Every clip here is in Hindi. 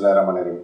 Bismillahirrahmanirrahim.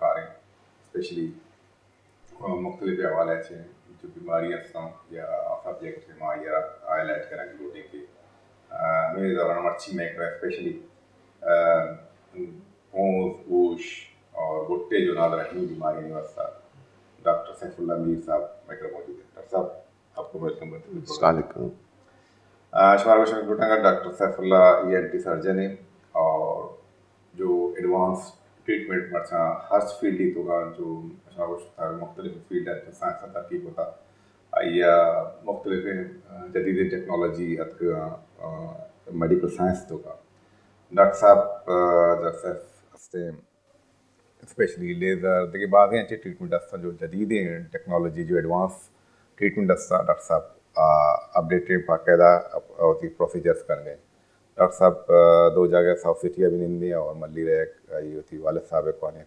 कारें स्पेशली मुख्तलिफ हवाले से जो बीमारियाँ हैं या सब्जेक्ट है माया हाईलाइट करें लोटे के मेरे दौरान मच्छी में स्पेशली होंस गोश और गुट्टे जो नाद रखनी बीमारी नहीं वस्ता डॉक्टर सैफुल्लाह मीर साहब मेरे मौजूद है डॉक्टर साहब आपको वेलकम करते हैं। अस्सलाम वालेकुम। शुमार बशर गुटांगा डॉक्टर सैफुल्लाह ENT सर्जन है और जो एडवांस ट्रीटमेंट मर्चा हर फील्ड ही तो का जो शुमार बशर मुख्तलिफ फील्ड है तो साइंस का तरकीब होता या मुख्तलिफ जदीद टेक्नोलॉजी अतक मेडिकल साइंस तो का डॉक्टर साहब हस्ते स्पेशली लेज़र देखिए बाद में अच्छे ट्रीटमेंट असता जो जदीद टेक्नोलॉजी जो एडवांस ट्रीटमेंट असता डॉक्टर साहब अपडेटेड बाकायदा होती प्रोसीजर्स कर गए डॉक्टर साहब दो जगह साउथ सिटी अभी निंदी और मल्ली रहे ये होती वाले साहब कौन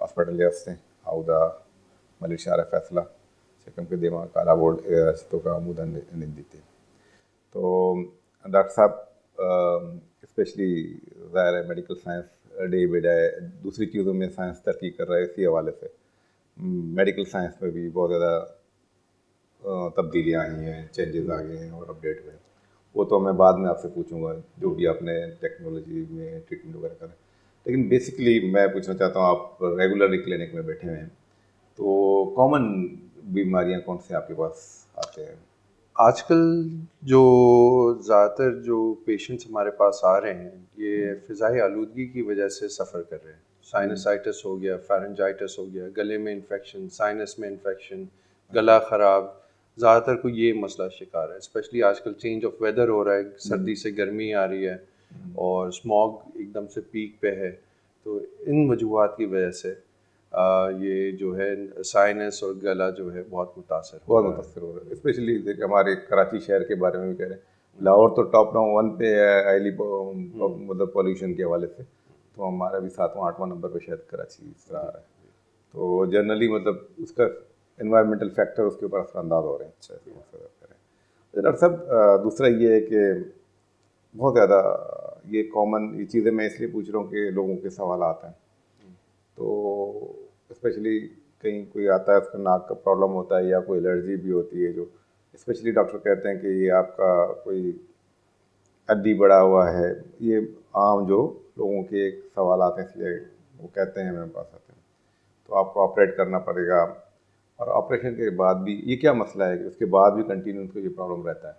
हॉस्पिटल हस्ते आउदा मल्ली शार फैसला सेकम के दिमाग काला बोर्ड तो का मुदन निंदी थी तो डॉक्टर साहब स्पेशली ज़ाहिर है medical science day by day दूसरी चीज़ों में साइंस तरक्की कर रहा है इसी हवाले से मेडिकल साइंस में भी बहुत ज़्यादा तब्दीलियाँ आई हैं चेंजेस आ गए हैं और अपडेट हुए हैं वो तो मैं बाद में आपसे पूछूंगा जो भी आपने टेक्नोलॉजी में ट्रीटमेंट वगैरह करें लेकिन बेसिकली मैं पूछना चाहता हूँ आप रेगुलरली क्लिनिक में बैठे हुए हैं तो कॉमन बीमारियाँ कौन से आपके पास आते हैं आजकल जो ज़्यादातर जो पेशेंट्स हमारे पास आ रहे हैं ये फ़िज़ाई आलूदगी की वजह से सफ़र कर रहे हैं साइनसाइटिस हो गया फेरेंजाइटिस हो गया गले में इन्फेक्शन साइनस में इन्फेक्शन गला ख़राब ज़्यादातर को ये मसला शिकार है स्पेशली आजकल चेंज ऑफ वेदर हो रहा है सर्दी से गर्मी आ रही है और स्मॉग एकदम से पीक पे है तो इन वजूहात की वजह से ये जो है साइनस और गला जो है बहुत मुतासर हो रहा है स्पेशली देखिए हमारे कराची शहर के बारे में भी कह रहे हैं लाहौर तो टॉप नंबर 1 पे है हाईली मतलब पॉल्यूशन के हवाले से तो हमारा भी 7वां 8वां नंबर पे शायद कराची इस तरह आ रहा है तो जनरली मतलब उसका एनवायरमेंटल फैक्टर उसके ऊपर असरअंदाज हो रहे हैं। अच्छा डॉक्टर साहब दूसरा ये है कि बहुत ज़्यादा ये कॉमन ये चीज़ें मैं इसलिए पूछ रहा हूँ कि लोगों के सवाल आते हैं तो स्पेशली कहीं कोई आता है उसका नाक का प्रॉब्लम होता है या कोई एलर्जी भी होती है जो स्पेशली डॉक्टर कहते हैं कि ये आपका कोई हड्डी बड़ा हुआ है ये आम जो लोगों के एक सवाल आते हैं इसलिए वो कहते हैं मेरे पास आते हैं तो आपको ऑपरेट करना पड़ेगा और ऑपरेशन के बाद भी ये क्या मसला है कि उसके बाद भी कंटिन्यू उनको ये प्रॉब्लम रहता है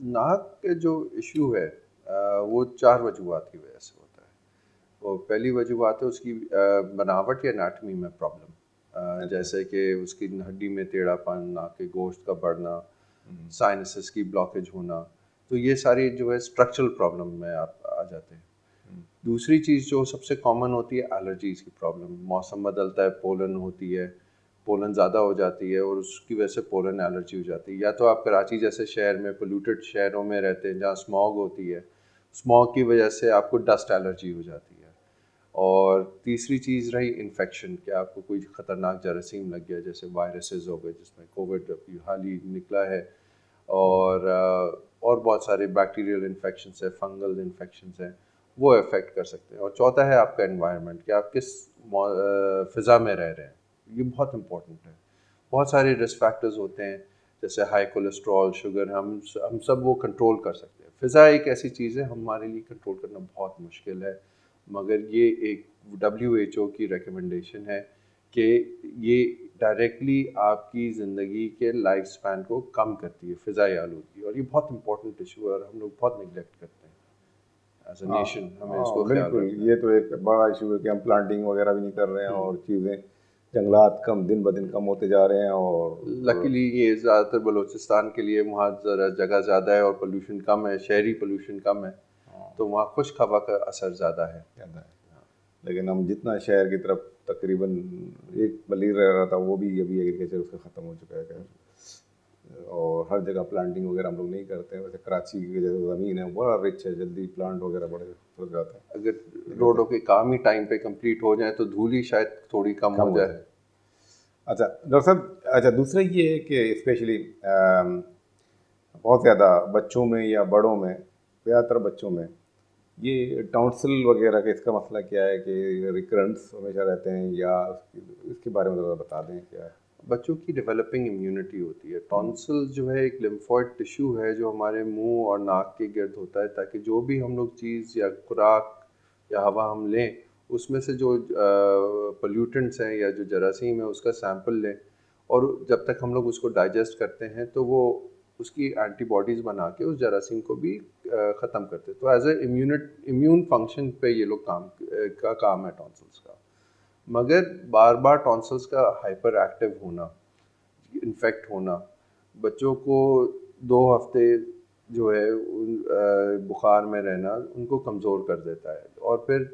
नाक के जो इशू है वो 4 वजूहात की वजह से होता है वो पहली वजूहात है उसकी बनावट या एनाटमी में प्रॉब्लम जैसे कि उसकी हड्डी में टेढ़ापन नाक के गोश्त का बढ़ना साइनसेस की ब्लॉकेज होना तो ये सारी जो है स्ट्रक्चरल प्रॉब्लम में आप आ जाते हैं दूसरी चीज़ जो सबसे कॉमन होती है एलर्जीज़ की प्रॉब्लम मौसम बदलता है पोलन होती है पोलन ज़्यादा हो जाती है और उसकी वजह से पोलन एलर्जी हो जाती है या तो आप कराची जैसे शहर में पोल्यूटेड शहरों में रहते हैं जहाँ स्मॉग होती है स्मॉग की वजह से आपको डस्ट एलर्जी हो जाती है और तीसरी चीज़ रही इन्फेक्शन कि आपको कोई ख़तरनाक जरासीम लग गया जैसे वायरसेस हो गए जिसमें कोविड हाल ही निकला है और बहुत सारे बैक्टीरियल इन्फेक्शंस है फंगल इन्फेक्शंस हैं वो अफेक्ट कर सकते हैं और चौथा है आपका एनवायरनमेंट कि आप किस फ़िज़ा में रह रहे हैं ये बहुत इम्पोर्टेंट है बहुत सारे रिस्क फैक्टर्स होते हैं जैसे हाई कोलेस्ट्रॉल शुगर हम सब वो कंट्रोल कर सकते हैं फ़िज़ा एक ऐसी चीज़ है हमारे लिए कंट्रोल करना बहुत मुश्किल है मगर ये एक WHO की रिकमेंडेशन है कि ये डायरेक्टली आपकी ज़िंदगी के लाइफ स्पैन को कम करती है फ़िज़ाई आलूदगी और ये बहुत इंपॉर्टेंट इशू है और हम लोग बहुत निगलेक्ट करते हैं एज अ नेशन हमें इसको बिल्कुल ये तो एक बड़ा इशू है कि हम प्लांटिंग वगैरह भी नहीं कर रहे हैं और चीज़ें जंगलात कम दिन ब दिन कम होते जा रहे हैं और लकीली ये ज़्यादातर बलूचिस्तान के लिए वहाँ ज़रा जगह ज़्यादा है और पोल्यूशन कम है शहरी पोल्यूशन कम है तो वहाँ खुश्क हवा का असर ज़्यादा है लेकिन हम जितना शहर की तरफ तकरीबन एक बली रह रहा था वो भी अभी एग्रीकल्चर उसका ख़त्म हो चुका है और हर जगह प्लांटिंग वगैरह हम लोग नहीं करते हैं वैसे कराची की जैसे ज़मीन है बड़ा रिच है जल्दी प्लांट वगैरह बड़े हो जाता है अगर रोडों के काम ही टाइम पे कंप्लीट हो जाए तो धूल ही शायद थोड़ी कम हो जाए अच्छा डॉक्टर साहब, अच्छा दूसरा ये है कि स्पेशली बहुत ज़्यादा बच्चों में या बड़ों में, ज़्यादातर बच्चों में ये टॉन्सिल वगैरह का इसका मसला क्या है कि रिकरेंस हमेशा रहते हैं, या इसके बारे में ज़रा बता दें क्या है? बच्चों की डेवलपिंग इम्यूनिटी होती है। टॉन्सिल जो है एक लिम्फोइड टिश्यू है जो हमारे मुंह और नाक के गिर्द होता है, ताकि जो भी हम लोग चीज़ या खुराक या हवा हम लें उसमें से जो पोल्यूटेंट्स हैं या जो जरासीम है उसका सैंपल लें, और जब तक हम लोग उसको डाइजेस्ट करते हैं तो वो उसकी एंटीबॉडीज़ बना के उस जरासीम को भी ख़त्म करते हैं। तो एज ए इम्यून फंक्शन पे ये लोग काम है टॉन्सिल्स का। मगर बार बार टॉन्सिल्स का हाइपर एक्टिव होना, इन्फेक्ट होना, बच्चों को 2 हफ्ते जो है बुखार में रहना उनको कमज़ोर कर देता है। और फिर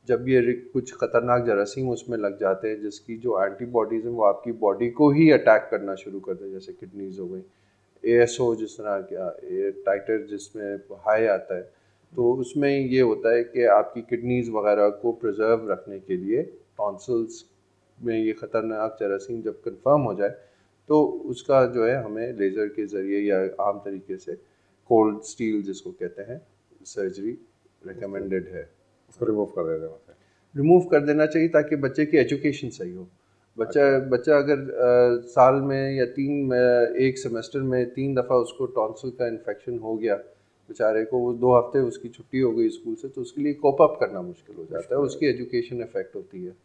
जब ये कुछ ख़तरनाक जरासीम उसमें लग जाते हैं जिसकी जो एंटीबॉडीज़ हैं वो आपकी बॉडी को ही अटैक करना शुरू कर दे, जैसे किडनीज हो गई, एएसओ जिस तरह का टाइटर जिसमें हाई आता है, तो उसमें ये होता है कि आपकी किडनीज वगैरह को प्रिजर्व रखने के लिए टॉन्सिल्स में ये ख़तरनाक जरासीम जब कंफर्म हो जाए तो उसका जो है हमें लेज़र के ज़रिए या आम तरीके से कोल्ड स्टील जिसको कहते हैं सर्जरी रिकमेंडेड है। उसको रिमूव कर देते हैं वहाँ से। रिमूव कर देना चाहिए ताकि बच्चे की एजुकेशन सही हो। बच्चा बच्चा अगर साल में या एक सेमेस्टर में 3 दफ़ा उसको टॉन्सिल का इन्फेक्शन हो गया, बेचारे को वो 2 हफ्ते उसकी छुट्टी हो गई स्कूल से, तो उसके लिए कोप अप करना मुश्किल हो जाता है, उसकी एजुकेशन इफेक्ट होती है।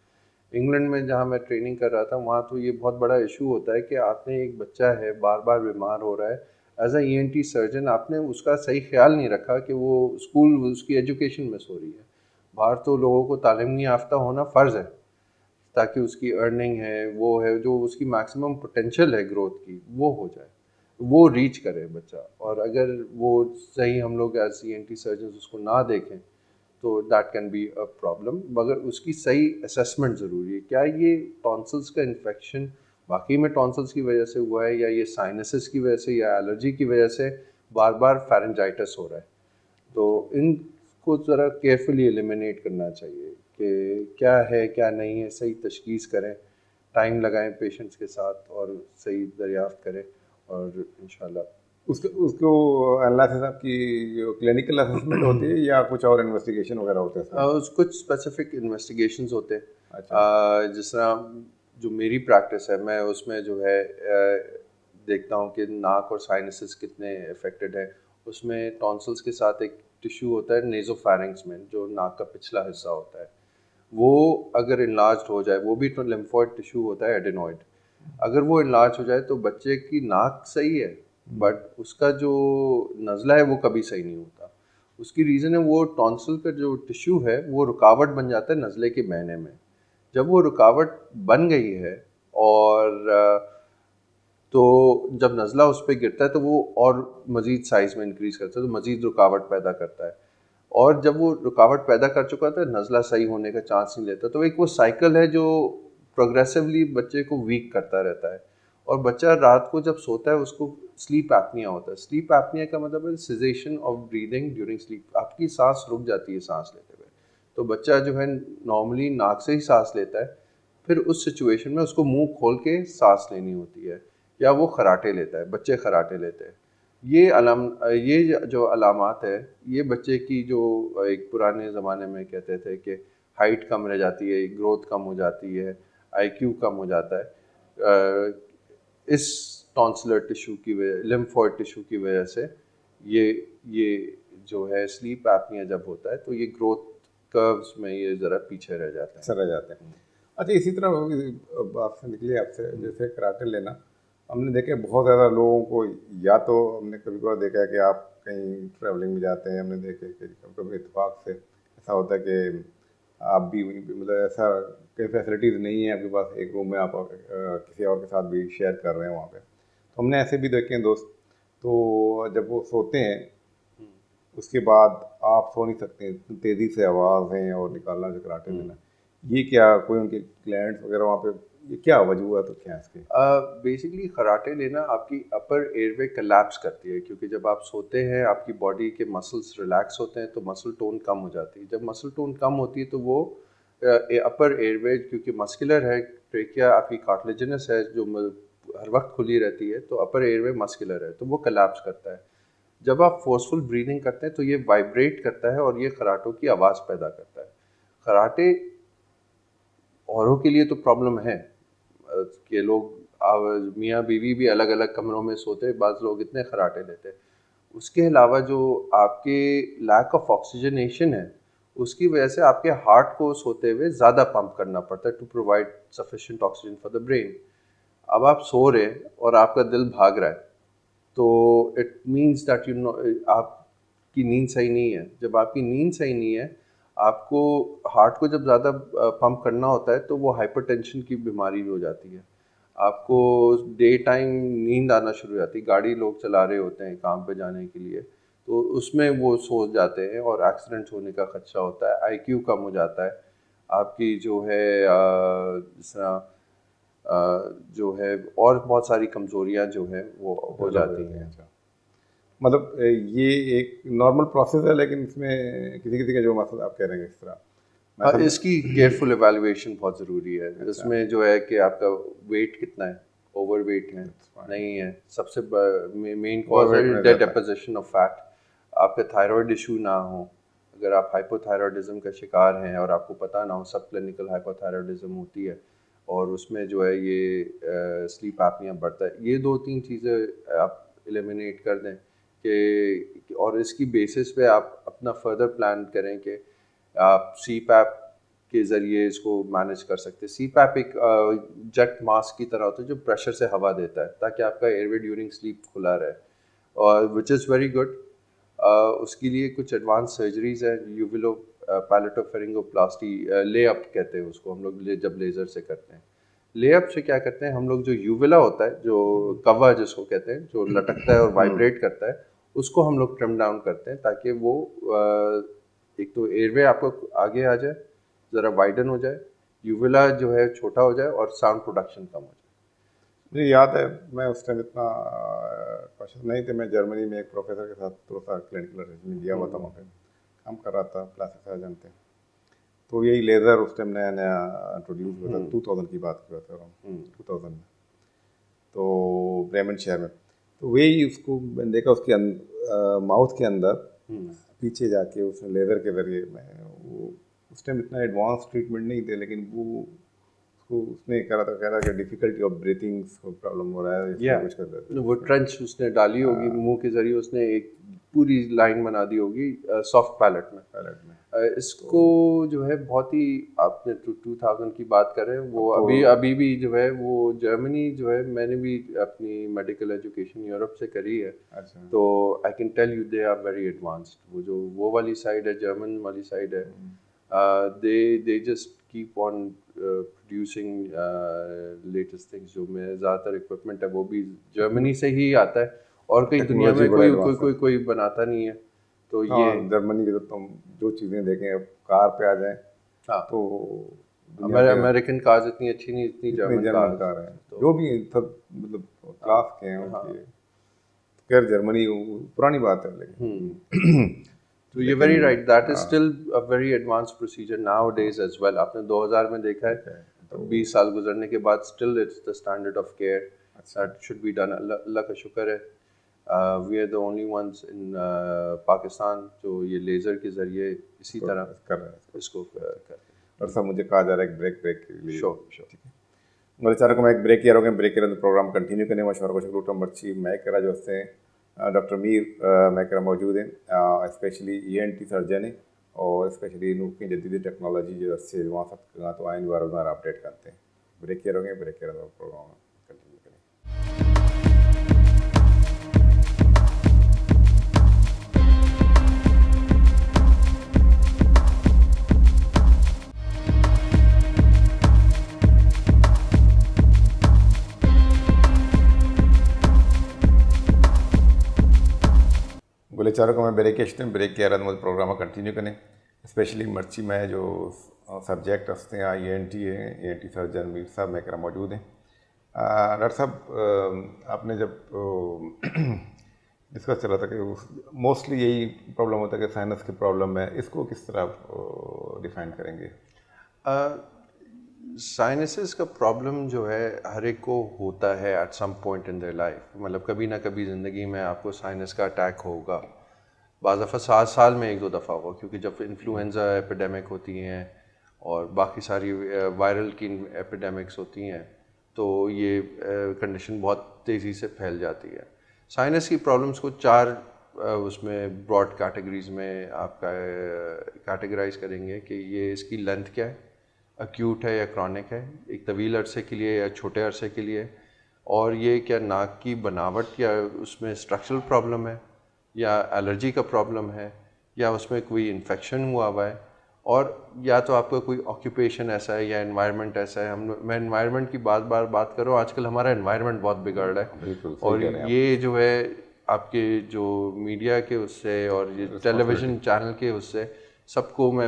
इंग्लैंड में जहाँ मैं ट्रेनिंग कर रहा था वहाँ तो ये बहुत बड़ा इशू होता है कि आपने एक बच्चा है बार बार बीमार हो रहा है, एज अ ईएनटी सर्जन आपने उसका सही ख्याल नहीं रखा कि वो स्कूल उसकी एजुकेशन मिस हो रही है। बाहर तो लोगों को तालीमी याफ्ता होना फ़र्ज़ है ताकि उसकी अर्निंग है वो है जो उसकी मैक्सिमम पोटेंशियल है ग्रोथ की वो हो जाए, वो रीच करे बच्चा। और अगर वो सही हम लोग एज ईएनटी सर्जन उसको ना देखें तो that can be a problem. मगर उसकी सही असेसमेंट ज़रूरी है, क्या ये टॉन्सिल्स का इन्फेक्शन वाकई में टॉन्सिल्स की वजह से हुआ है या ये साइनसिस की वजह से या एलर्जी की वजह से बार बार फेरेंजाइटिस हो रहा है। तो इनको ज़रा केयरफुली एलिमिनेट करना चाहिए कि क्या है क्या नहीं है, सही तशखीस करें, टाइम लगाएं पेशेंट्स के साथ और सही दरियाफ्त करें, और इंशाल्लाह उसको उसको एनालिसिस आपकी क्लिनिकल असेसमेंट होती है या कुछ और इन्वेस्टिगेशन वगैरह होते हैं इसमें? कुछ स्पेसिफिक इन्वेस्टिगेशंस होते हैं। अच्छा। जिस तरह जो मेरी प्रैक्टिस है मैं उसमें जो है देखता हूँ कि नाक और साइनसेस कितने अफेक्टेड है। उसमें टॉन्सिल्स के साथ एक टिश्यू होता है नेज़ोफैरिंक्स में जो नाक का पिछला हिस्सा होता है, वो अगर इनलार्ज हो जाए, वो भी तो लिम्फोइड टिश्यू होता है एडेनॉइड, अगर वो इनलार्ज हो जाए तो बच्चे की नाक सही है बट उसका जो नज़ला है वो कभी सही नहीं होता। उसकी रीज़न है वो टॉन्सिल का जो टिश्यू है वो रुकावट बन जाता है नज़ले के बहने में। जब वो रुकावट बन गई है और तो जब नज़ला उस पर गिरता है तो वो और मज़ीद साइज़ में इंक्रीज़ करता है, तो मज़ीद रुकावट पैदा करता है। और जब वो रुकावट पैदा कर चुका था नज़ला सही होने का चांस नहीं लेता, तो एक वो साइकिल है जो प्रोग्रेसिवली बच्चे को वीक करता रहता है। और बच्चा रात को जब सोता है उसको स्लीप एपनिया होता है। स्लीप एपनिया का मतलब है सेजेशन ऑफ ब्रीदिंग ड्यूरिंग स्लीप, आपकी सांस रुक जाती है सांस लेते हुए। तो बच्चा जो है नॉर्मली नाक से ही सांस लेता है, फिर उस सिचुएशन में उसको मुंह खोल के सांस लेनी होती है, या वो खराटे लेता है, बच्चे खराटे लेते हैं। ये जो अलामात है ये बच्चे की जो एक पुराने ज़माने में कहते थे कि हाइट कम रह जाती है, ग्रोथ कम हो जाती है, आईक्यू कम हो जाता है, इस टॉन्सिलर टिश्यू की वजह, लिम्फोइड टिश्यू की वजह से ये ये जो है स्लीप एपनिया जब होता है तो ये ग्रोथ कर्व्स में ये ज़रा पीछे रह जाता है। सर रह जाते हैं। अच्छा इसी तरह आपसे निकले, आपसे जैसे कराटे लेना, हमने देखे बहुत ज़्यादा लोगों को, या तो हमने कभी कभार देखा है कि आप कहीं ट्रैवलिंग में जाते हैं, हमने देखे कि कभी कभी इत्तेफाक से ऐसा होता है कि आप भी मतलब ऐसा कई फैसिलिटीज़ नहीं है आपके पास, एक रूम में आप किसी और के साथ भी शेयर कर रहे हैं वहाँ पे, तो हमने ऐसे भी देखे हैं दोस्त, तो जब वो सोते हैं उसके बाद आप सो नहीं सकते, तेज़ी से आवाज़ें और निकालना जो कराटे लेना, ये क्या कोई उनके क्लाइंट्स वगैरह वहाँ पे, ये क्या वजूहत तो क्या है इसकी? बेसिकली कराटे लेना आपकी अपर एयरवे कोलैप्स करती है, क्योंकि जब आप सोते हैं आपकी बॉडी के मसल्स रिलैक्स होते हैं तो मसल टोन कम हो जाती है। जब मसल टोन कम होती है तो वो अपर एयरवे क्योंकि मस्कुलर है, ट्रेकिया आपकी कार्टिलेजिनस है जो हर वक्त खुली रहती है, तो अपर एयरवे मस्कुलर है तो वो कलेप्स करता है। जब आप फोर्सफुल ब्रीदिंग करते हैं तो ये वाइब्रेट करता है और ये खराटों की आवाज़ पैदा करता है। खराटे औरों के लिए तो प्रॉब्लम है कि लोग मियाँ बीवी भी अलग अलग कमरों में सोते, बाज़ लोग इतने खराटे लेते हैं। उसके अलावा जो आपके लैक ऑफ ऑक्सीजनेशन है उसकी वजह से आपके हार्ट को सोते हुए ज़्यादा पंप करना पड़ता है to provide sufficient oxygen for the brain. अब आप सो रहे हैं और आपका दिल भाग रहा है तो it means that you know आपकी नींद सही नहीं है। जब आपकी नींद सही नहीं है, आपको हार्ट को जब ज़्यादा पंप करना होता है तो वो हाइपरटेंशन की बीमारी भी हो जाती है। आपको डे टाइम नींद आना शुरू हो जाती है, गाड़ी लोग चला रहे होते हैं काम पे जाने के लिए तो उसमें वो सो जाते हैं और एक्सीडेंट होने का खदशा होता है, आईक्यू कम हो जाता है, आपकी जो है जिस तरह जो है और बहुत सारी कमज़ोरियाँ जो हैं वो हो जाती हैं। अच्छा, मतलब ये एक नॉर्मल प्रोसेस है, लेकिन इसमें किसी किसी के जो मसला आप कह रहे हैं इस तरह इसकी केयरफुल एवेल्युएशन बहुत ज़रूरी है। इसमें जो है कि आपका वेट कितना है, ओवर वेट है नहीं है, सबसे मेन कॉज है डेपोजिशन ऑफ फैट। आपका थायराइड इशू ना हो, अगर आप हाइपोथायरॉयडिज्म का शिकार हैं और आपको पता ना हो, सब क्लिनिकल हाइपोथायरॉयडिज्म होती है और उसमें जो है ये स्लीप एपनिया बढ़ता है। ये 2-3 चीज़ें आप एलिमिनेट कर दें कि और इसकी बेसिस पे आप अपना फर्दर प्लान करें कि आप सी पैप के ज़रिए इसको मैनेज कर सकते हैं। सी पैप एक जेट मास्क की तरह होता है जो प्रेशर से हवा देता है ताकि आपका एयरवे ड्यूरिंग स्लीप खुला रहे और विच इज़ वेरी गुड। उसके लिए कुछ एडवांस सर्जरीज हैं, यूविलो पैलेटोफेरिंगोप्लास्टी, लेअप कहते हैं उसको हम लोग जब लेज़र से करते हैं। लेअप से क्या करते हैं हम लोग, जो यूविला होता है, जो कवर जिसको कहते हैं, जो लटकता है और वाइब्रेट करता है, उसको हम लोग ट्रिम डाउन करते हैं ताकि वो एक तो एयरवे आपको आगे आ जाए, ज़रा वाइडन हो जाए, यूविला जो है छोटा हो जाए और साउंड प्रोडक्शन कम हो जाए। मुझे याद है मैं उस टाइम इतना कॉशियस नहीं थे, मैं जर्मनी में एक प्रोफेसर के साथ थोड़ा सा क्लिनिकल अरेंजमेंट दिया हुआ था, वहाँ पे काम कर रहा था, प्लास्टिक सर्जन थे। तो यही लेज़र उस टाइम नया नया इंट्रोड्यूस हुआ था, 2000 की बात कर रहा था, 2000 में, तो ब्रेमेन शहर में। तो वही उसको मैंने देखा, उसके माउथ के अंदर पीछे जाके उसने लेज़र के ज़रिए में वो, उस टाइम इतना एडवांस ट्रीटमेंट नहीं थे, लेकिन वो उसने कह रहा कि डिफिकल्टी ऑफ ब्रीथिंग प्रॉब्लम हो रहा है, कुछ कर रहा वो ट्रेंच उसने डाली होगी मुंह के जरिए, उसने एक पूरी लाइन बना दी होगी सॉफ्ट पैलेट में। इसको जो है बहुत ही, आपने 2000 की बात कर रहे हैं, वो अभी भी जो है वो जर्मनी जो है, मैंने भी अपनी मेडिकल एजुकेशन यूरोप से करी है। अच्छा। तो I can tell you they are very advanced. वो जो वो वाली साइड है, जर्मन वाली साइड है, they just keep on producing latest things। जो में ज़्यादातर इक्विपमेंट है वो भी जर्मनी से ही आता है और कहीं दुनिया में कोई बनाता नहीं है। तो ये जर्मनी की तो तुम जो चीज़ें देखें, अब कार पे आ जाएं, हाँ, तो अमेरिकन कार्स इतनी अच्छी नहीं, इतनी जर्मन कार है, जो भी सब मतलब क्लास के हैं उनकी। खैर जर्मनी पुरानी बात है, लेकिन तो ये very right, that is still a very advanced procedure nowadays as well. आपने 2000 में देखा है, तो 20 साल गुजरने के बाद still it's the standard of care that should be done. अल्लाह का शुक्र है, we are the only ones in Pakistan जो ये लेज़र के ज़रिए इसी तरह कर रहे हैं इसको कर रहे हैं। और सब मुझे कहा जा रहा है ब्रेक के लिए, श्योर ठीक है। मेरे चारों को मैं एक ब्रेक किया रहा हूँ, ब्रेक के प्रोग्राम कंटिन्यू करने मशवरा को शकलूटा मर्ची मैं करा जो हस्ते डॉक्टर मीर मैकरा मौजूद हैं, स्पेशली ENT सर्जन है और स्पेशली नूकी जदीद टेक्नोलॉजी जो से वहाँ सब तो आइन बार अपडेट करते हैं। ब्रेक किया रहोगे, ब्रेक किया प्रोग्राम कंटिन्यू करें। गुलेचारों को मैं ब्रेक किया रहा प्रोग्राम कंटिन्यू करें, स्पेशली मर्ची में जो सब्जेक्ट हंसते हैं ENT है, ENT सर्जन मीर साहब मैकरा मौजूद हैं। डॉक्टर साहब, आपने जब डिस्कस चला था कि मोस्टली यही प्रॉब्लम होता है कि साइनस की प्रॉब्लम है, इसको किस तरह डिफाइन करेंगे? साइनसेस का प्रॉब्लम जो है हर एक को होता है at some point in their life, मतलब कभी ना कभी ज़िंदगी में आपको साइनस का अटैक होगा। बाज़ दफ़ा 7 साल में 1-2 दफ़ा होगा, क्योंकि जब इन्फ्लुएंजा एपिडेमिक होती हैं और बाकी सारी वायरल की एपिडेमिक्स होती हैं तो ये कंडीशन बहुत तेज़ी से फैल जाती है। साइनस की प्रॉब्लम्स को 4 उसमें ब्रॉड कैटेगरीज में आप कैटेगराइज करेंगे कि ये इसकी लेंथ क्या है, अक्यूट है या क्रॉनिक है, एक तवील अरसे के लिए या छोटे अरसे के लिए, और ये क्या नाक की बनावट या उसमें स्ट्रक्चरल प्रॉब्लम है या एलर्जी का प्रॉब्लम है या उसमें कोई इन्फेक्शन हुआ हुआ है, और या तो आपका कोई ऑक्यूपेशन ऐसा है या एनवायरनमेंट ऐसा है। मैं एनवायरनमेंट की बात कर रहा हूँ, आजकल हमारा एनवायरनमेंट बहुत बिगड़ रहा है। बिल्कुल और ये जो है आपके जो मीडिया के उससे और ये टेलीविज़न चैनल के उससे सबको मैं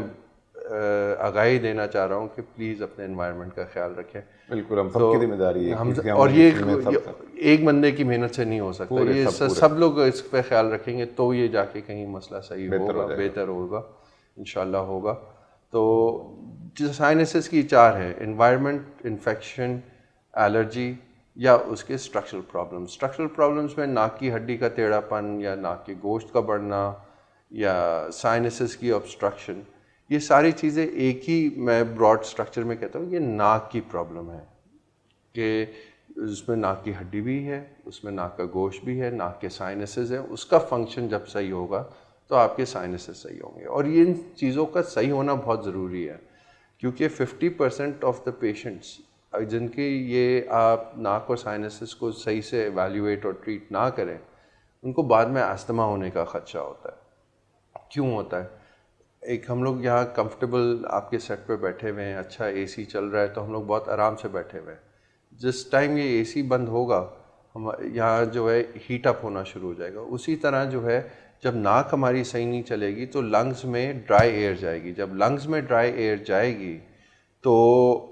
आगाही देना चाह रहा हूँ कि प्लीज़ अपने एनवायरनमेंट का ख्याल रखें। बिल्कुल, हम सबकी जिम्मेदारी है हम कि और ये सब एक बंदे की मेहनत से नहीं हो सकता, ये सब लोग इस पे ख्याल रखेंगे तो ये जाके कहीं मसला सही होगा, बेहतर होगा, इंशाल्लाह होगा। तो साइनसेस की 4 है: एनवायरनमेंट, इन्फेक्शन, एलर्जी या उसके स्ट्रक्चरल प्रॉब्लम्स। स्ट्रक्चरल प्रॉब्लम्स में नाक की हड्डी का टेढ़ापन या नाक के गोश्त का बढ़ना या साइनसेस की ऑब्स्ट्रक्शन, ये सारी चीज़ें एक ही मैं ब्रॉड स्ट्रक्चर में कहता हूँ ये नाक की प्रॉब्लम है, कि उसमें नाक की हड्डी भी है, उसमें नाक का गोश्त भी है, नाक के साइनसेस हैं, उसका फंक्शन जब सही होगा तो आपके साइनसेस सही होंगे। और ये इन चीज़ों का सही होना बहुत ज़रूरी है, क्योंकि 50% ऑफ द पेशेंट्स जिनके ये आप नाक और साइनसेस को सही से एवेल्यूएट और ट्रीट ना करें, उनको बाद में अस्थमा होने का ख़दशा होता है। क्यों होता है? एक हम लोग यहाँ कंफर्टेबल आपके सेट पे बैठे हुए हैं, अच्छा एसी चल रहा है तो हम लोग बहुत आराम से बैठे हुए हैं। जिस टाइम ये एसी बंद होगा, हम यहाँ जो है हीट अप होना शुरू हो जाएगा। उसी तरह जो है जब नाक हमारी सही नहीं चलेगी तो लंग्स में ड्राई एयर जाएगी। जब लंग्स में ड्राई एयर जाएगी तो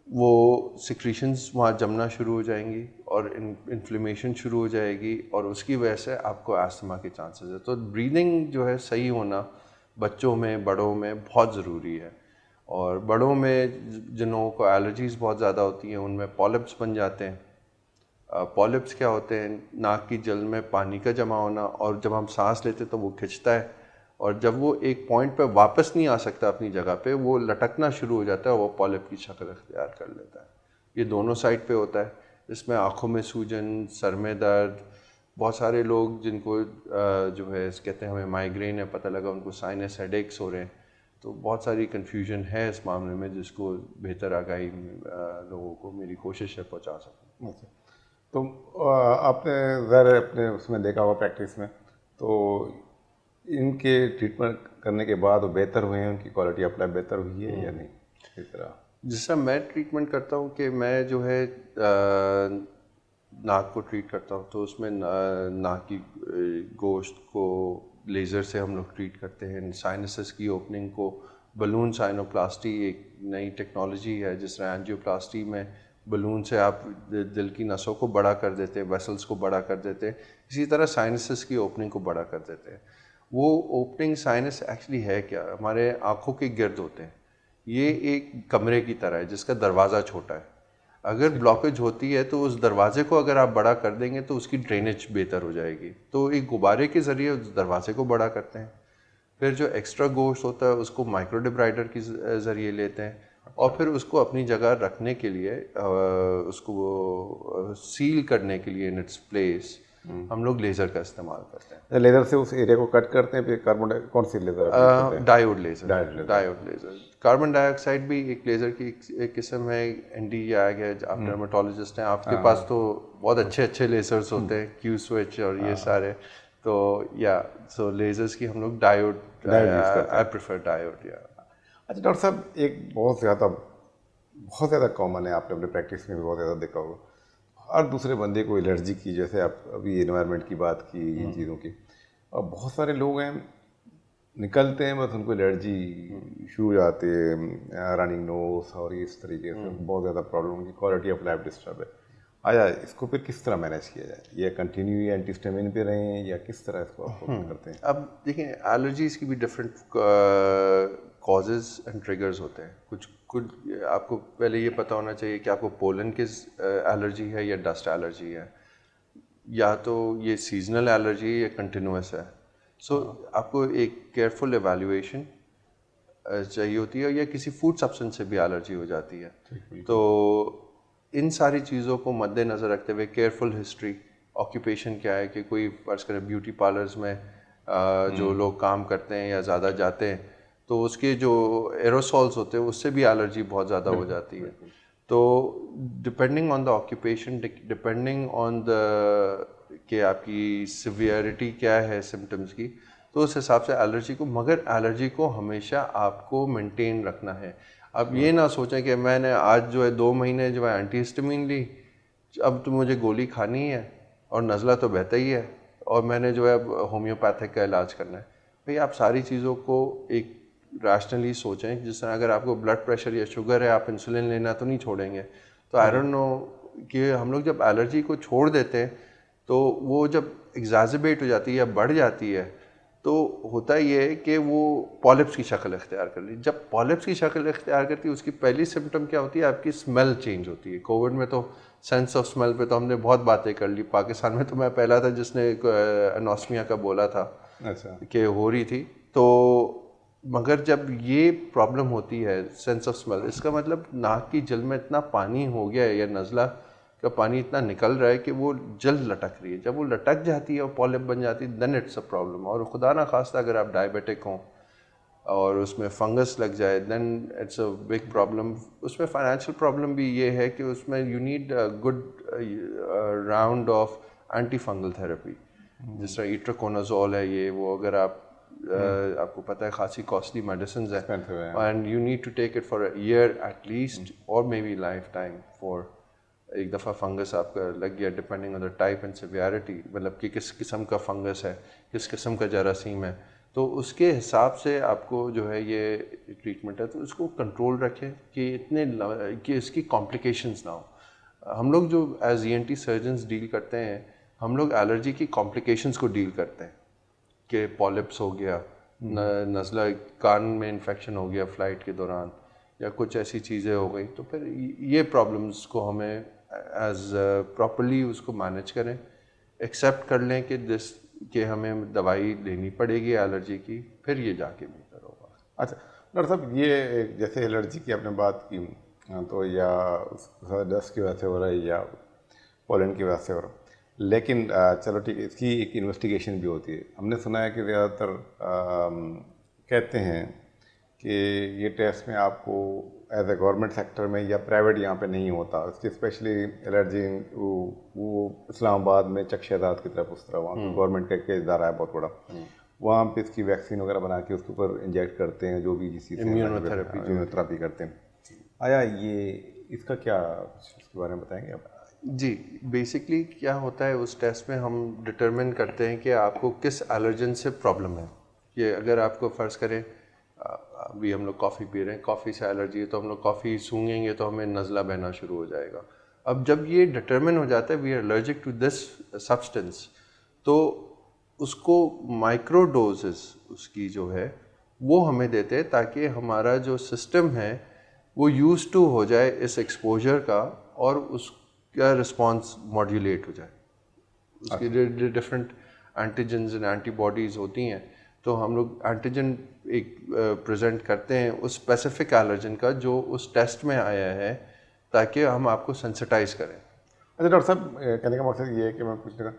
वो सिक्रीशंस वहाँ जमना शुरू हो जाएंगी और इन्फ्लेमेशन शुरू हो जाएगी, और उसकी वजह से आपको अस्थमा के चांसेस है। तो ब्रीदिंग जो है सही होना बच्चों में, बड़ों में बहुत ज़रूरी है। और बड़ों में जिन लोगों को एलर्जीज़ बहुत ज़्यादा होती हैं उनमें पॉलिप्स बन जाते हैं। पॉलिप्स क्या होते हैं? नाक की जल में पानी का जमा होना, और जब हम सांस लेते तो वो खिंचता है, और जब वो एक पॉइंट पे वापस नहीं आ सकता अपनी जगह पे, वो लटकना शुरू हो जाता है और वो पॉलिप की शक्ल अख्तियार कर लेता है। ये दोनों साइड पे होता है। इसमें आँखों में सूजन, सर में दर्द, बहुत सारे लोग जिनको जो है कहते हैं हमें माइग्रेन है, पता लगा उनको साइनस हेडेक्स हो रहे हैं। तो बहुत सारी कन्फ्यूजन है इस मामले में, जिसको बेहतर आगाही लोगों को मेरी कोशिश है पहुँचा सकूँ। तो आपने ज़रा अपने उसमें देखा होगा प्रैक्टिस में, तो इनके ट्रीटमेंट करने के बाद वो बेहतर हुए हैं, उनकी क्वालिटी ऑफ लाइफ बेहतर हुई है या नहीं? इस तरह जिससे मैं ट्रीटमेंट करता हूँ कि मैं जो है नाक को ट्रीट करता हूँ, तो उसमें नाक की गोश्त को लेज़र से हम लोग ट्रीट करते हैं। साइनसेस की ओपनिंग को बलून साइनोप्लास्टी एक नई टेक्नोलॉजी है, जिस तरह एंजियोप्लास्टी में बलून से आप दिल की नसों को बड़ा कर देते हैं, वेसल्स को बड़ा कर देते हैं, इसी तरह साइनसेस की ओपनिंग को बड़ा कर देते हैं। वो ओपनिंग साइनस एक्चुअली है क्या? हमारे आँखों के गिर्द होते हैं। ये एक कमरे की तरह है जिसका दरवाज़ा छोटा है। अगर ब्लॉकेज होती है तो उस दरवाजे को अगर आप बड़ा कर देंगे तो उसकी ड्रेनेज बेहतर हो जाएगी। तो एक गुब्बारे के ज़रिए उस दरवाजे को बड़ा करते हैं, फिर जो एक्स्ट्रा गोश्त होता है उसको माइक्रो डिब्राइडर के ज़रिए लेते हैं, और फिर उसको अपनी जगह रखने के लिए उसको सील करने के लिए इन इट्स प्लेस हम लोग लेज़र का इस्तेमाल करते हैं। लेज़र से उस एरिया को कट करते हैं, फिर कार्बन कौन सी laser? Diode laser. Carbon dioxide भी एक लेज़र की एक किस्म है, Nd:YAG है। आप डर्मेटोलॉजिस्ट हैं, आपके पास तो बहुत अच्छे लेज़र्स होते हैं, क्यू स्विच और ये सारे। तो सो लेज़र्स की हम लोग डायोड आई प्रेफर डायोड। अच्छा डॉक्टर साहब, एक बहुत ज़्यादा कॉमन है, आपने अपने प्रैक्टिस में भी बहुत ज़्यादा देखा होगा, हर दूसरे बंदे को एलर्जी की, जैसे आप अभी एनवायरनमेंट की बात की, इन चीज़ों की, और बहुत सारे लोग हैं निकलते हैं बस उनको एलर्जी शुरू हो जाती है, रनिंग नोज और इस तरीके से बहुत ज़्यादा प्रॉब्लम, उनकी क्वालिटी ऑफ लाइफ डिस्टर्ब है। आया इसको फिर किस तरह मैनेज किया जाए? ये कंटिन्यू एंटीहिस्टामिन पे रहें या किस तरह इसको आप करते हैं? अब देखिए, एलर्जीज़ की भी डिफरेंट कॉजेज़ एंड ट्रिगर्स होते हैं। कुछ आपको पहले ये पता होना चाहिए कि आपको पोलन की एलर्जी है या डस्ट एलर्जी है, या तो ये सीजनल एलर्जी है या कंटिन्यूस है। सो आपको एक केयरफुल एवेल्युएशन चाहिए होती है, या किसी फूड सब्सटेंस से भी एलर्जी हो जाती है। तो इन सारी चीज़ों को मद्देनज़र रखते हुए केयरफुल हिस्ट्री, ऑक्यूपेशन क्या है, कि कोई फर्ज करें ब्यूटी पार्लर्स में जो लोग काम करते हैं या ज़्यादा जाते हैं, तो उसके जो एरोसॉल्स होते हैं उससे भी एलर्जी बहुत ज़्यादा हो जाती है। तो depending on the occupation, depending on the कि आपकी सिवियरिटी क्या है सिम्टम्स की, तो उस हिसाब से एलर्जी को, मगर एलर्जी को हमेशा आपको मेंटेन रखना है। अब ये ना सोचें कि मैंने आज जो है 2 महीने जो है एंटीहिस्टामिन ली, अब तो मुझे गोली खानी है और नज़ला तो बहता ही है और मैंने जो है होम्योपैथिक का इलाज करना है। भाई आप सारी चीज़ों को एक रैशनली सोचें। जिस तरह अगर आपको ब्लड प्रेशर या शुगर है, आप इंसुलिन लेना तो नहीं छोड़ेंगे। तो आई डोंट नो कि हम लोग जब एलर्जी को छोड़ देते हैं तो वो जब एग्जैजर्बेट हो जाती है या बढ़ जाती है, तो होता ये है कि वो पॉलिप्स की शक्ल इख्तियार कर ली। जब पॉलिप्स की शक्ल इख्तियार करती है, उसकी पहली सिम्टम क्या होती है? आपकी स्मेल चेंज होती है। कोविड में तो सेंस ऑफ स्मेल पे तो हमने बहुत बातें कर ली। पाकिस्तान में तो मैं पहला था जिसने एनोस्मिया का बोला था, अच्छा, कि हो रही थी। तो मगर जब ये प्रॉब्लम होती है सेंस ऑफ स्मेल, इसका मतलब नाक की जल में इतना पानी हो गया है या नज़ला का पानी इतना निकल रहा है कि वो जल लटक रही है। जब वो लटक जाती है और पॉलिप बन जाती है, देन इट्स अ प्रॉब्लम। और खुदा ना खास्ता अगर आप डायबिटिक हों और उसमें फंगस लग जाए, then it's a big problem. उसमें फाइनेंशियल प्रॉब्लम भी ये है कि उसमें you need good round of anti fungal therapy, जिस तरह इट्रोकोनाजोल है, ये वो अगर आप आपको पता है खासी कॉस्टली मेडिसिन है, and you need to take it for a year at least, और maybe lifetime. For एक दफ़ा फंगस आपका लग गया, depending on the type and severity, मतलब कि किस किस्म का फंगस है, किस किस्म का जरासीम है, तो उसके हिसाब से आपको जो है ये ट्रीटमेंट है। तो इसको कंट्रोल रखें कि कि इसकी कॉम्प्लिकेशंस ना हो। हम लोग जो एज ENT सर्जन्स डील करते हैं, हम लोग एलर्जी की कॉम्प्लिकेशंस को डील करते हैं, कि पॉलिप्स हो गया, नज़ला कान में इन्फेक्शन हो गया फ्लाइट के दौरान, या कुछ ऐसी चीज़ें हो गई, तो फिर ये प्रॉब्लम्स को हमें एज प्रॉपरली उसको मैनेज करें, एक्सेप्ट कर लें कि हमें दवाई लेनी पड़ेगी एलर्जी की, फिर ये जाके बेहतर होगा। अच्छा डॉक्टर साहब, ये जैसे एलर्जी की आपने बात की, तो या डस्ट की वजह से हो रहा है या पोलन की वजह से हो रहा है, लेकिन चलो ठीक है, इसकी एक इन्वेस्टिगेशन भी होती है। हमने सुना है कि ज़्यादातर कहते हैं कि ये टेस्ट में आपको एज ए गवर्नमेंट सेक्टर में या प्राइवेट यहाँ पे नहीं होता। इसकी स्पेशली एलर्जी वो इस्लामाबाद में चकशेदात की तरफ, उस तरह वहाँ गवर्नमेंट का एक इदारा है बहुत बड़ा, वहाँ पे इसकी वैक्सीन वगैरह बना के उसके ऊपर इंजेक्ट करते हैं, जो भी जिस इम्यूनोथेरेपी करते हैं। आया ये इसका क्या, इसके बारे में बताएंगे आप? जी, बेसिकली क्या होता है, उस टेस्ट में हम डिटरमिन करते हैं कि आपको किस एलर्जन से प्रॉब्लम है। कि अगर आपको फ़र्ज़ करें अभी हम लोग कॉफ़ी पी रहे हैं, कॉफ़ी से एलर्जी है, तो हम लोग कॉफ़ी सूंघेंगे तो हमें नज़ला बहना शुरू हो जाएगा। अब जब ये डिटरमिन हो जाता है we are allergic to this substance, तो उसको माइक्रो डोजेस उसकी जो है वो हमें देते हैं, ताकि हमारा जो सिस्टम है वो यूज टू हो जाए इस एक्सपोजर का, और उसका रिस्पॉन्स मॉड्यूलेट हो जाए। उसकी डिफरेंट एंटीजन्स एंड एंटीबॉडीज़ होती हैं, तो हम लोग एंटीजन एक प्रेजेंट करते हैं उस स्पेसिफिक एलर्जन का जो उस टेस्ट में आया है, ताकि हम आपको सेंसिटाइज करें। अच्छा डॉक्टर साहब, कहने का मकसद ये है कि मैं पूछने का,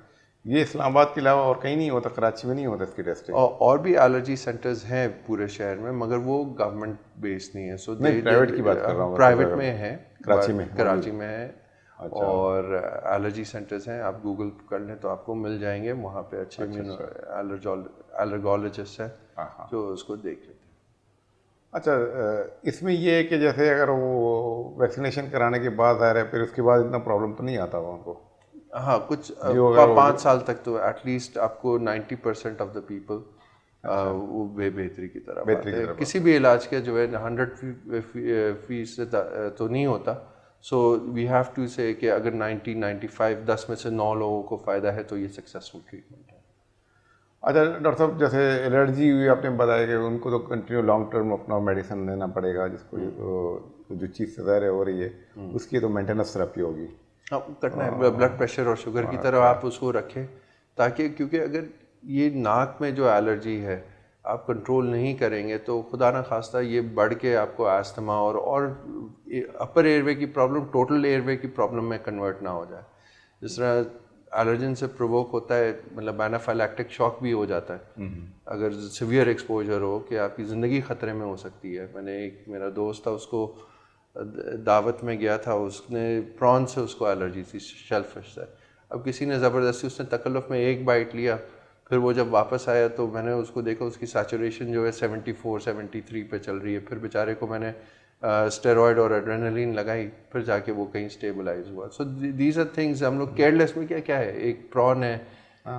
ये इस्लामाबाद के अलावा और कहीं नहीं होता, कराची में नहीं होता इसकी टेस्टिंग? और भी एलर्जी सेंटर्स हैं पूरे शहर में, मगर वो गवर्नमेंट बेस्ड नहीं है। सो प्राइवेट की बात कर रहा हूँ। प्राइवेट में है, कराची में है। अच्छा। और एलर्जी सेंटर्स हैं, आप गूगल कर लें तो आपको मिल जाएंगे, वहाँ पे अच्छे एलर्गोलॉजिस्ट हैं जो उसको देख लेते हैं। अच्छा, इसमें ये है कि जैसे अगर वो वैक्सीनेशन कराने के बाद आ रहे हैं, फिर उसके बाद इतना प्रॉब्लम तो नहीं आता हुआ उनको? हाँ, कुछ 5 साल तक तो एटलीस्ट आपको 90% ऑफ द पीपल वो बेहतरी की तरफ आते हैं। किसी भी इलाज के जो है 100% तो नहीं होता। सो वी हैव टू से कि अगर 90-95 10 में से 9 लोगों को फ़ायदा है तो ये सक्सेसफुल ट्रीटमेंट है। अच्छा डॉक्टर साहब, जैसे एलर्जी हुई आपने बताया कि उनको तो कंटिन्यू लॉन्ग टर्म अपना मेडिसिन लेना पड़ेगा, जिसको जो चीज़ से ज़ाहिर हो रही है उसकी तो मेंटेनेंस थेरेपी होगी। हाँ, करना है, ब्लड प्रेशर और शुगर की तरह आप उसको रखें, ताकि क्योंकि अगर ये नाक में जो एलर्जी है आप कंट्रोल नहीं करेंगे तो खुदा ना खास्ता ये बढ़ के आपको अस्थमा और अपर एयरवे की प्रॉब्लम टोटल एयरवे की प्रॉब्लम में कन्वर्ट ना हो जाए। जिस तरह एलर्जन से प्रोवोक होता है, मतलब एनाफाइलैक्टिक शॉक भी हो जाता है अगर सिवियर एक्सपोजर हो, कि आपकी ज़िंदगी ख़तरे में हो सकती है। मैंने एक मेरा दोस्त था, उसको दावत में गया था, उसने प्रॉन से उसको एलर्जी थी, शेलफिश से। अब किसी ने ज़बरदस्ती, उसने तकल्लुफ़ में एक बाइट लिया, फिर वो जब वापस आया तो मैंने उसको देखा, उसकी सैचुरेशन जो है 74-73 पे चल रही है। फिर बेचारे को मैंने स्टेरॉयड और एड्रेनलिन लगाई, फिर जाके वो कहीं स्टेबलाइज हुआ। सो दीज आर थिंग्स हम लोग केयरलेस में, क्या क्या है, एक प्रॉन है,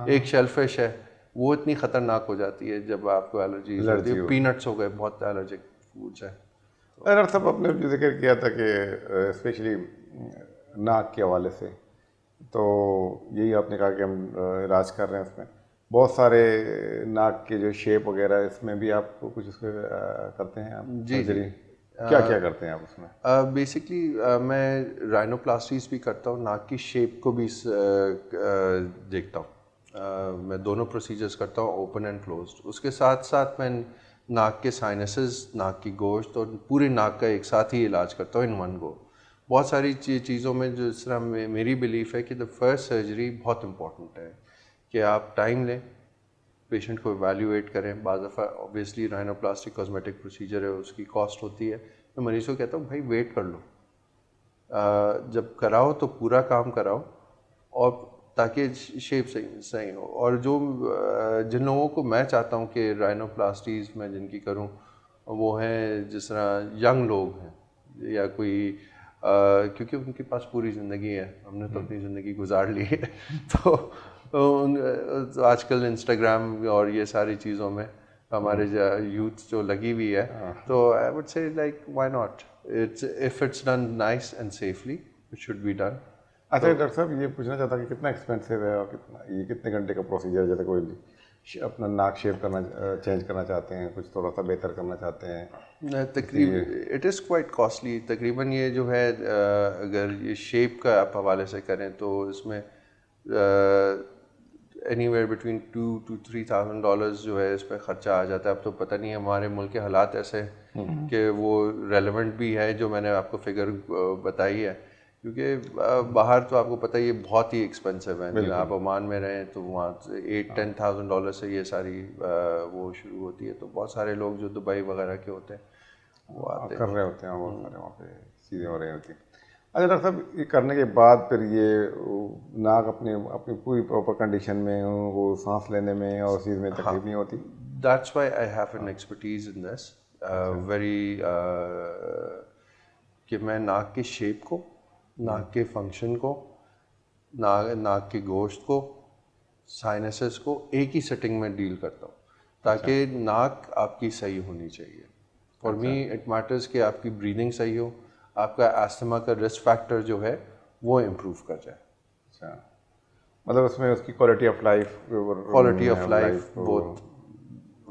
एक शेलफिश है, वो इतनी ख़तरनाक हो जाती है जब आपको एलर्जीज होती है। पीनट्स हो गए, बहुत एलर्जिक फूड्स है। डॉक्टर साहब, आपने जो जिक्र किया था कि स्पेशली नाक के हवाले से, तो यही आपने कहा कि हम इलाज कर रहे हैं उसमें बहुत सारे नाक के जो शेप वगैरह, इसमें भी आप कुछ उसके करते हैं आप सर्जरी? क्या क्या करते हैं आप उसमें? बेसिकली मैं राइनोप्लास्टीज भी करता हूँ, नाक की शेप को भी देखता हूँ। मैं दोनों प्रोसीजर्स करता हूँ, ओपन एंड क्लोज्ड। उसके साथ साथ मैं नाक के साइनसेस, नाक की गोश्त और पूरे नाक का एक साथ ही इलाज करता हूँ इन वन गो। बहुत सारी चीज़ों में जो जिस तरह मेरी बिलीफ है कि द फर्स्ट सर्जरी बहुत इंपॉर्टेंट है, कि आप टाइम लें, पेशेंट को एवैल्यूएट करें। बाज़ दफ़ा ऑब्वियसली राइनोप्लास्टिक कॉस्मेटिक प्रोसीजर है, उसकी कॉस्ट होती है। मैं मरीज़ को कहता हूँ भाई वेट कर लो, जब कराओ तो पूरा काम कराओ, और ताकि शेप सही हो। और जो जिन लोगों को मैं चाहता हूँ कि राइनोप्लास्टीज में जिनकी करूँ, वो हैं जिस तरह यंग लोग हैं या कोई क्योंकि उनके पास पूरी ज़िंदगी है, हमने तो अपनी ज़िंदगी गुजार ली है तो आजकल इंस्टाग्राम और ये सारी चीज़ों में हमारे यूथ जो लगी हुई है, तो I would say like why not, it's if it's done nice and safely it should be done. अच्छा डॉक्टर साहब, ये पूछना चाहता कि कितना एक्सपेंसिव है और ये कितने घंटे का प्रोसीजर? जैसे कोई अपना नाक शेप करना, चेंज करना चाहते हैं, कुछ थोड़ा सा बेहतर करना चाहते हैं, तकरीबन इट इज़ क्वाइट कॉस्टली। तकरीबन ये जो है अगर ये शेप का आप हवाले से करें तो इसमें एनीवेयर बिटवीन $2,000 to $3,000 जो है इस पर ख़र्चा आ जाता है। अब तो पता नहीं है, हमारे मुल्क के हालात ऐसे कि वो रेलेवेंट भी है जो मैंने आपको फिगर बताई है, क्योंकि बाहर तो आपको पता ही है बहुत ही एक्सपेंसिव है। आप ओमान में रहें तो वहाँ $8,000-10,000 से ये सारी वो शुरू होती है। तो बहुत सारे लोग जो दुबई वगैरह के होते हैं वो आते कर रहे होते हैं, बहुत सारे वहाँ पे चीज़ें हो रही होती हैं। अच्छा डॉक्टर साहब, ये करने के बाद फिर ये नाक अपनी अपनी पूरी प्रॉपर कंडीशन में, वो सांस लेने में और चीज़ में तकलीफ नहीं होती? That's why I have an expertise in this very, कि मैं नाक की शेप को, नाक के फंक्शन को, नाक की गोश्त को, साइनसेस को एक ही सेटिंग में डील करता हूँ, ताकि नाक आपकी सही होनी चाहिए। फॉर मी इट मैटर्स कि आपकी ब्रीदिंग सही हो, आपका अस्थमा का रिस्क फैक्टर जो है वो इम्प्रूव कर जाए। अच्छा, मतलब उसमें उसकी quality of life both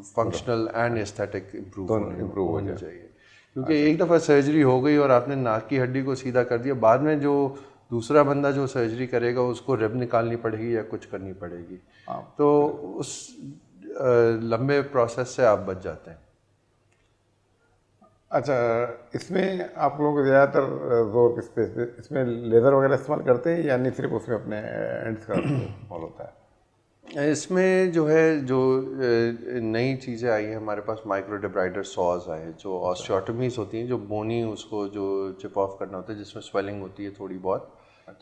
functional and aesthetic improve होनी चाहिए। क्योंकि एक दफ़ा सर्जरी हो गई और आपने नाक की हड्डी को सीधा कर दिया, बाद में जो दूसरा बंदा जो सर्जरी करेगा उसको रिब निकालनी पड़ेगी या कुछ करनी पड़ेगी, तो उस लंबे प्रोसेस से आप बच जाते हैं। अच्छा, इसमें आप लोगों को ज़्यादातर जोर किस पे, इसमें लेज़र वगैरह इस्तेमाल करते हैं या नहीं, सिर्फ उसमें अपने एंड्स का इस्तेमाल होता है? इसमें जो है, जो नई चीज़ें आई हैं हमारे पास, माइक्रो डिब्राइडर सॉज आए, जो ऑस्टियोटमीज होती हैं, जो बोनी उसको जो चिप ऑफ करना होता है, जिसमें स्वेलिंग होती है थोड़ी बहुत।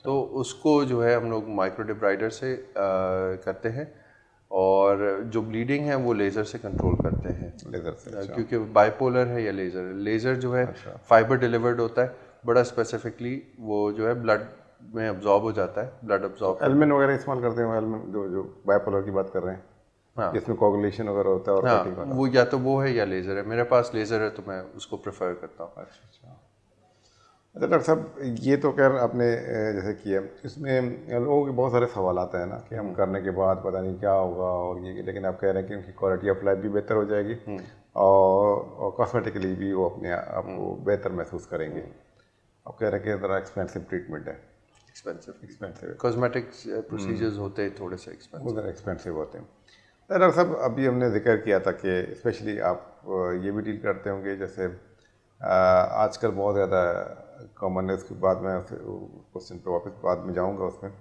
तो उसको जो है हम लोग माइक्रो डिब्राइडर से करते हैं, और जो ब्लीडिंग है वो लेज़र से कंट्रोल करते हैं। लेज़र से? अच्छा। क्योंकि बाइपोलर है या लेज़र जो है फाइबर डिलीवर्ड होता है बड़ा स्पेसिफिकली, वो जो है ब्लड में अब्जॉर्ब हो जाता है, ब्लड अब्जॉर्ब। एल्मिन वगैरह इस्तेमाल करते हैं? एल्मिन जो बाइपोलर की बात कर रहे हैं, हाँ, जिसमें कोगुलेशन वगैरह होता है और हाँ, वो या तो वो है या लेज़र है। मेरे पास लेज़र है तो मैं उसको प्रेफर करता हूँ। अच्छा। अच्छा डॉक्टर साहब, ये तो खैर आपने जैसे किया, इसमें लोगों के बहुत सारे सवाल आते हैं ना कि हम करने के बाद पता नहीं क्या होगा और ये, लेकिन आप कह रहे हैं कि उनकी क्वालिटी ऑफ लाइफ भी बेहतर हो जाएगी और कॉस्मेटिकली भी वो अपने आप को बेहतर महसूस करेंगे। आप कह रहे हैं कि ज़रा एक्सपेंसिव ट्रीटमेंट है। एक्सपेंसिव कॉस्मेटिक्स प्रोसीजर्स होते हैं थोड़े से वो ज़रा एक्सपेंसिव होते हैं। तो डॉक्टर साहब, अभी हमने जिक्र किया था कि स्पेशली आप ये भी डील करते होंगे, जैसे आजकल बहुत ज़्यादा कॉमन है, उसके बाद मैं क्वेश्चन पे वापस बाद में जाऊंगा उसमें,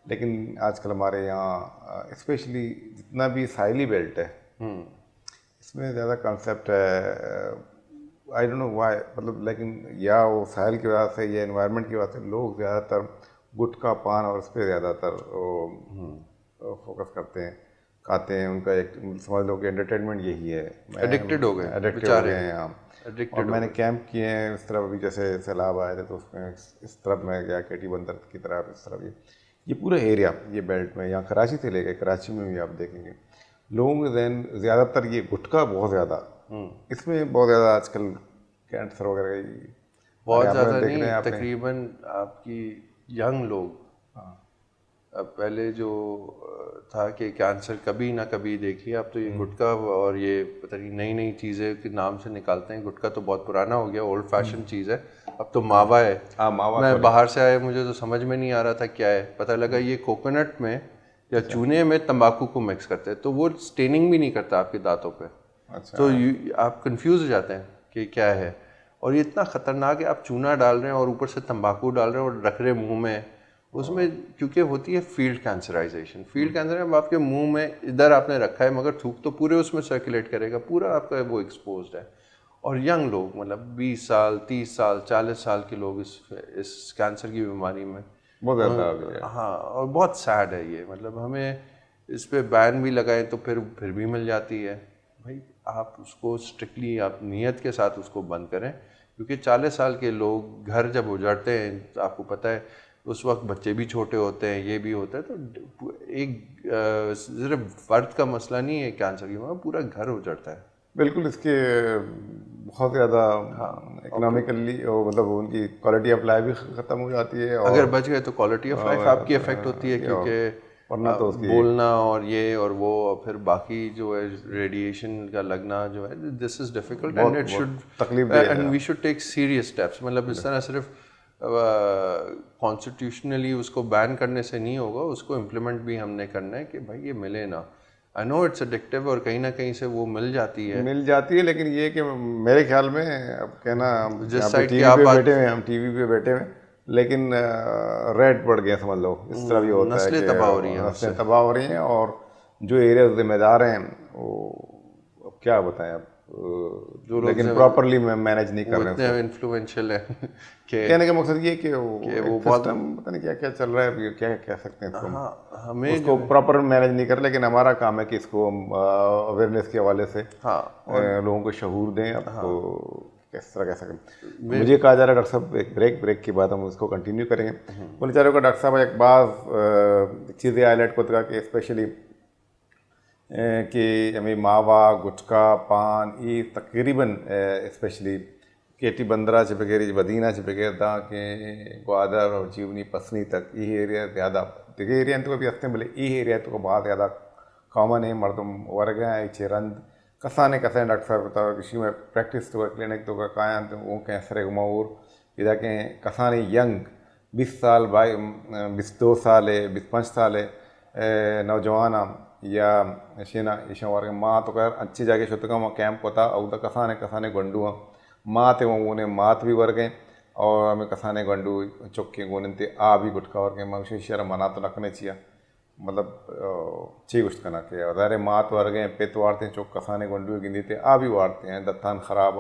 लेकिन आजकल हमारे यहाँ स्पेशली जितना भी साइली बेल्ट है इसमें ज़्यादा कॉन्सेप्ट है, आई डोंट नो व्हाई, मतलब लेकिन या वो साहिल की वजह से या एनवायरनमेंट की वजह से लोग ज़्यादातर गुटखा पान और उस पर ज़्यादातर फोकस करते हैं, खाते हैं। उनका एक समझ लो कि एंटरटेनमेंट यही है। एडिक्टेड हो गए हैं यहाँ। और मैंने कैंप किए हैं इस तरफ, अभी जैसे सैलाब आए थे तो उसमें इस तरफ मैं गया, केटी बंदर की तरफ, इस तरफ ये पूरा एरिया, ये बेल्ट में, यहाँ कराची से लेकर कराची में भी आप देखेंगे लोगों के जहन ज़्यादातर ये गुटखा बहुत ज़्यादा, इसमें बहुत ज़्यादा आजकल कैंसर वगैरह की बहुत ज़्यादा नहीं, तकरीबन आपकी यंग लोग, अब पहले जो था कि कैंसर कभी ना कभी देखिए, अब तो ये गुटखा और ये पता नहीं नई नई चीज़ें के नाम से निकालते हैं। गुटखा तो बहुत पुराना हो गया, ओल्ड फैशन चीज़ है, अब तो मावा है। मावा मैं बाहर से आया, मुझे तो समझ में नहीं आ रहा था क्या है, पता लगा ये कोकोनट में या चूने में तंबाकू को मिक्स करते हैं, तो वो स्टेनिंग भी नहीं करता आपके दांतों पे। अच्छा। तो आप कंफ्यूज हो जाते हैं कि क्या है, और ये इतना ख़तरनाक है, आप चूना डाल रहे हैं और ऊपर से तंबाकू डाल रहे हैं और रख रहे हैं मुंह में, उसमें क्योंकि होती है फील्ड कैंसराइजेशन। फील्ड कैंसर में आपके मुंह में इधर आपने रखा है, मगर थूक तो पूरे उसमें सर्कुलेट करेगा, पूरा आपका वो एक्सपोज्ड है। और यंग लोग, मतलब 20 साल 30 साल 40 साल के लोग इस कैंसर की बीमारी में बहुत ज़्यादा। हाँ, और बहुत सैड है ये, मतलब हमें इस पे बैन भी लगाएं तो फिर भी मिल जाती है। भाई आप उसको स्ट्रिक्टली आप नियत के साथ उसको बंद करें, क्योंकि 40 साल के लोग घर जब उजाड़ते हैं, तो आपको पता है उस वक्त बच्चे भी छोटे होते हैं, ये भी होता है, तो एक सिर्फ फर्द का मसला नहीं है कैंसर की, वहाँ पूरा घर उजड़ता है। बिल्कुल, इसके बहुत ज़्यादा इकोनॉमिकली मतलब उनकी क्वालिटी ऑफ लाइफ भी ख़त्म हो जाती है, और अगर बच गए तो क्वालिटी ऑफ लाइफ आपकी इफेक्ट होती है, क्योंकि वरना तो बोलना और ये और वो, और फिर बाकी जो है रेडिएशन का लगना जो है, this is difficult and it should तकलीफ and we should take serious steps. मतलब इस तरह सिर्फ कॉन्स्टिट्यूशनली उसको बैन करने से नहीं होगा, उसको इम्प्लीमेंट भी हमने करना है कि भाई ये मिले ना। आई नो इट्स एडिक्टिव और कहीं ना कहीं से वो मिल जाती है, लेकिन ये कि मेरे ख्याल में अब कहना, जिस साइड टीवी पे बैठे हुए, हम टीवी पे बैठे हुए, लेकिन रेड बढ़ गए समझ लो, इस तरह भी होता है, नस्लें तबाह हो रही हैं, नस्लें तबाह हो रही हैं, और जो एरिया जिम्मेदार हैं वो अब क्या बताएं अब, लेकिन प्रॉपरली मैनेज नहीं कर रहे हैं, इन्फ्लुएंशियल है कि कहने का मकसद ये कि वो बहुत पता नहीं क्या क्या चल रहा है, क्या कह सकते हैं इसको। हाँ, हमें उसको प्रॉपर मैनेज नहीं कर, लेकिन हमारा काम है कि इसको अवेयरनेस के हवाले से लोगों को शऊर दें। आपको किस तरह कह सकें, मुझे कहा जा रहा है डॉक्टर साहब एक ब्रेक के बाद हम उसको कंटिन्यू करेंगे। बोले चारों का डॉक्टर साहब एक बात चीज़ें हाईलाइट को कि स्पेशली कि हमें मावा गुटखा पान ये तकरीबन स्पेशली केटी बंदरा से बगैर बदीना से बगैर दा के ग्वादर और जीवनी पसनी तक ये एरिया ज़्यादा दिखे एरिया तो कभी हंसते बोले ये एरिया तो बहुत ज़्यादा कॉमन है। मर्दम वर्ग हैं चेरंद कसाने डॉक्टर साहब बताओ किसी में प्रैक्टिस तो क्लिनिक तो काया तो वो कैंसर घुमाऊर इधर के कसाने यंग 20 साल 22 साल है 25 साल है नौजवान या शेना ईशवार के माँ तो कर अच्छी जगह शुद्ध वहाँ कैंप होता और कसाने गंडू माँ थे वो मात भी वर्ग हैं और हमें कसाने गंडू चौके गोनते आ भी गुटका वर्ग मैं शहर मना तो रखने चाहिए मतलब ची कुछ करना के अरे मात वर्ग हैं पेत वारते हैं चौक कसाने गंडू गिनती थे आ भी वारते हैं दत्तान खराब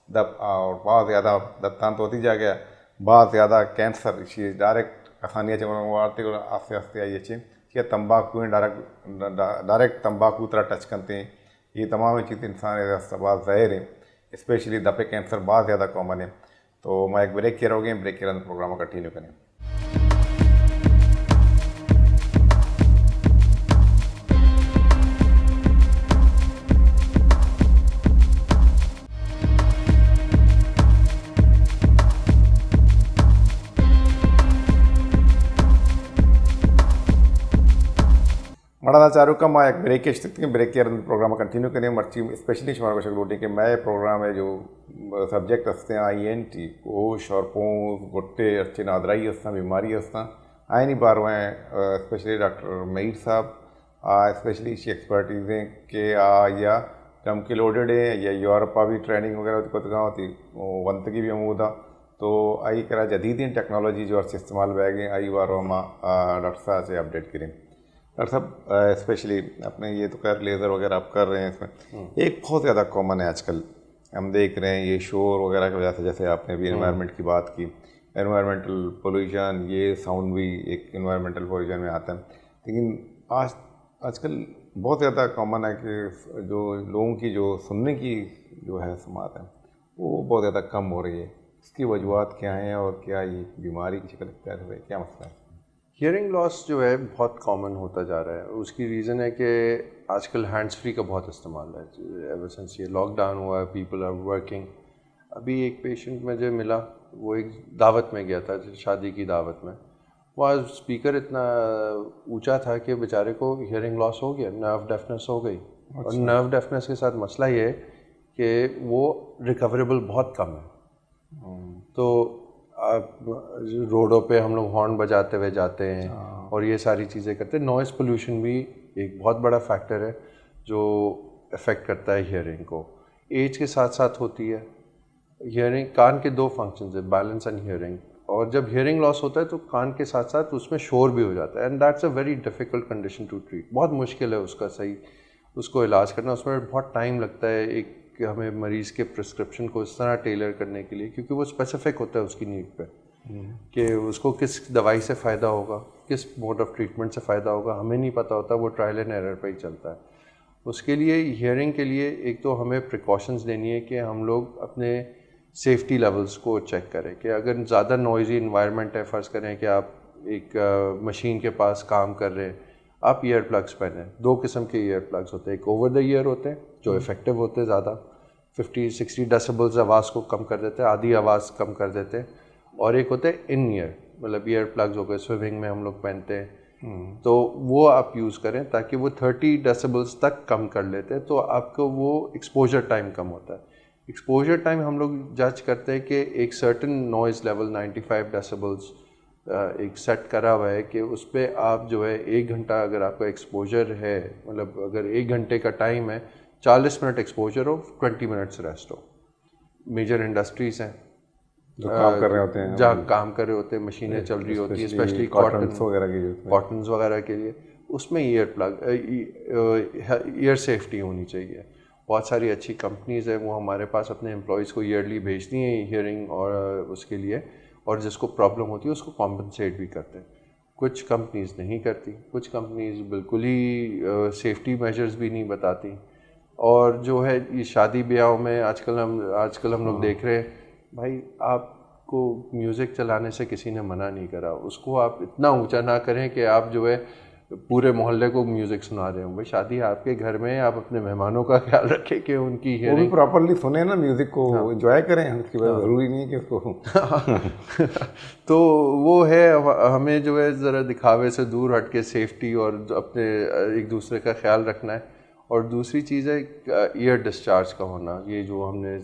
दब और बहुत ज़्यादा दत्तान तो होती जा गया बहुत ज़्यादा कैंसर इसी डायरेक्ट कसानिया चमक वारते और आस्ते आस्ते आई अच्छी कि तंबाकू डायरेक्ट तंबाकू तरह टच करते हैं। ये तमाम चीज़ इंसान बहुत ज़ाहिर है, स्पेशली दपे कैंसर बहुत ज़्यादा कॉमन है। तो मैं एक ब्रेक किया रहोगे, ब्रेक के अंदर प्रोग्राम कंटिन्यू करें। पढ़ना चाहूँ का मैं एक ब्रेक के स्थिति ब्रेक के प्रोग्राम कंटिन्यू करें मर्ची स्पेशली शुमार को रोटी के मैं प्रोग्राम है जो सब्जेक्ट असते हैं INT कोश और पोंस गुट्टे अच्छे नादराई असता बीमारी असता आयनी बार में स्पेशली डॉक्टर मईर साहब स्पेशली इसी एक्सपर्टीज़ें के या कम के लोडेड है या यूरोपा भी ट्रेनिंग वगैरह होती कुछ होती वंत की भी अमूदा तो आई करा जदीदीन टेक्नोलॉजी जो अर्स इस्तेमाल बैगे आई बार हम डॉक्टर साहब से अपडेट करें। डॉक्टर साहब स्पेशली अपने ये तो कर लेज़र वगैरह आप कर रहे हैं इसमें एक बहुत ज़्यादा कॉमन है आजकल हम देख रहे हैं ये शोर वगैरह की वजह से जैसे आपने भी एनवायरनमेंट की बात की एनवायरमेंटल पोल्यूशन ये साउंड भी एक एनवायरनमेंटल पोल्यूशन में आता है लेकिन आजकल बहुत ज़्यादा कॉमन है कि जो लोगों की जो सुनने की जो है समात है वो बहुत ज़्यादा कम हो रही है। इसकी वजूहत क्या हैं और क्या ये बीमारी की शक्ल इख्तियार हो रही है, क्या मसला है? हियरिंग लॉस जो है बहुत कॉमन होता जा रहा है। उसकी रीज़न है कि आजकल हैंड्स फ्री का बहुत इस्तेमाल है। एवर सिंस ये लॉकडाउन हुआ है पीपल आर वर्किंग। अभी एक पेशेंट मुझे मिला, वो एक दावत में गया था, शादी की दावत में। वहाँ स्पीकर इतना ऊंचा था कि बेचारे को हियरिंग लॉस हो गया, नर्व डेफनेस हो गई। और नर्व डेफनेस के साथ मसला ये है कि वो रिकवरेबल बहुत कम है। तो रोडों पे हम लोग हॉर्न बजाते हुए जाते हैं और ये सारी चीज़ें करते हैं। नॉइज़ पोल्यूशन भी एक बहुत बड़ा फैक्टर है जो अफेक्ट करता है हियरिंग को। एज के साथ साथ होती है। हियरिंग कान के दो फंक्शंस है, बैलेंस एंड हियरिंग। और जब हियरिंग लॉस होता है तो कान के साथ साथ उसमें शोर भी हो जाता है and that's a very difficult condition to treat. बहुत मुश्किल है उसका सही उसको इलाज करना। उसमें बहुत टाइम लगता है एक हमें मरीज़ के प्रिस्क्रिप्शन को इस तरह टेलर करने के लिए, क्योंकि वो स्पेसिफिक होता है उसकी नीड पे कि उसको किस दवाई से फ़ायदा होगा, किस मोड ऑफ ट्रीटमेंट से फ़ायदा होगा, हमें नहीं पता होता। वो ट्रायल एंड एरर पर ही चलता है। उसके लिए हियरिंग के लिए एक तो हमें प्रिकॉशंस लेनी है कि हम लोग अपने सेफ्टी लेवल्स को चेक करें कि अगर ज़्यादा नॉइज़ी इन्वायरमेंट है, फ़र्ज़ करें कि आप एक मशीन के पास काम कर रहे हैं, आप ईयर प्लग्स पहनें। दो किस्म के ईयर प्लग्स होते हैं, एक ओवर द ईयर होते हैं जो इफ़ेक्टिव होते हैं, ज़्यादा 50-60 डेसिबल्स आवाज़ को कम कर देते हैं, आधी आवाज़ कम कर देते हैं। और एक होते हैं इन ईयर, मतलब ईयर प्लग्स हो गए, स्विमिंग में हम लोग पहनते हैं, तो वो आप यूज़ करें ताकि वो 30 डेसिबल्स तक कम कर लेते हैं, तो आपको वो एक्सपोजर टाइम कम होता है। एक्सपोजर टाइम हम लोग जज करते हैं कि एक सर्टन नॉइज़ लेवल 95 डेसिबल्स एक सेट करा हुआ है कि उस पर आप जो है 1 घंटा अगर आपका एक्सपोजर है, मतलब अगर 1 घंटे का टाइम है, 40 मिनट एक्सपोजर हो, 20 मिनट्स रेस्ट हो। मेजर इंडस्ट्रीज़ हैं जो काम कर रहे होते हैं, जहाँ काम कर रहे होते हैं, मशीनें चल रही होती है, स्पेशली कॉटन्स वगैरह के लिए, उसमें ईयर प्लग ईयर सेफ्टी होनी चाहिए। बहुत सारी अच्छी कंपनीज़ हैं, वो हमारे पास अपने एम्प्लॉयज़ को ईयरली भेजती हैं हियरिंग और उसके लिए, और जिसको प्रॉब्लम होती है उसको कॉम्पनसेट भी करते हैं। कुछ कंपनीज़ नहीं करती, कुछ कंपनीज़ बिल्कुल ही सेफ्टी मेजर्स भी नहीं बताती। और जो है ये शादी ब्याहों में आजकल हम लोग देख रहे हैं, भाई आपको म्यूज़िक चलाने से किसी ने मना नहीं करा, उसको आप इतना ऊंचा ना करें कि आप जो है पूरे मोहल्ले को म्यूज़िक सुना रहे हो। भाई शादी आपके घर में है, आप अपने मेहमानों का ख्याल रखें कि उनकी वो भी प्रॉपरली सुने ना, म्यूज़िक को एंजॉय करें। उसकी वजह ज़रूरी नहीं है कि उसको तो वो है, हमें जो है ज़रा दिखावे से दूर हट के सेफ्टी और अपने एक दूसरे का ख्याल रखना है। और दूसरी चीज़ है ईयर डिस्चार्ज का होना। ये जो हमने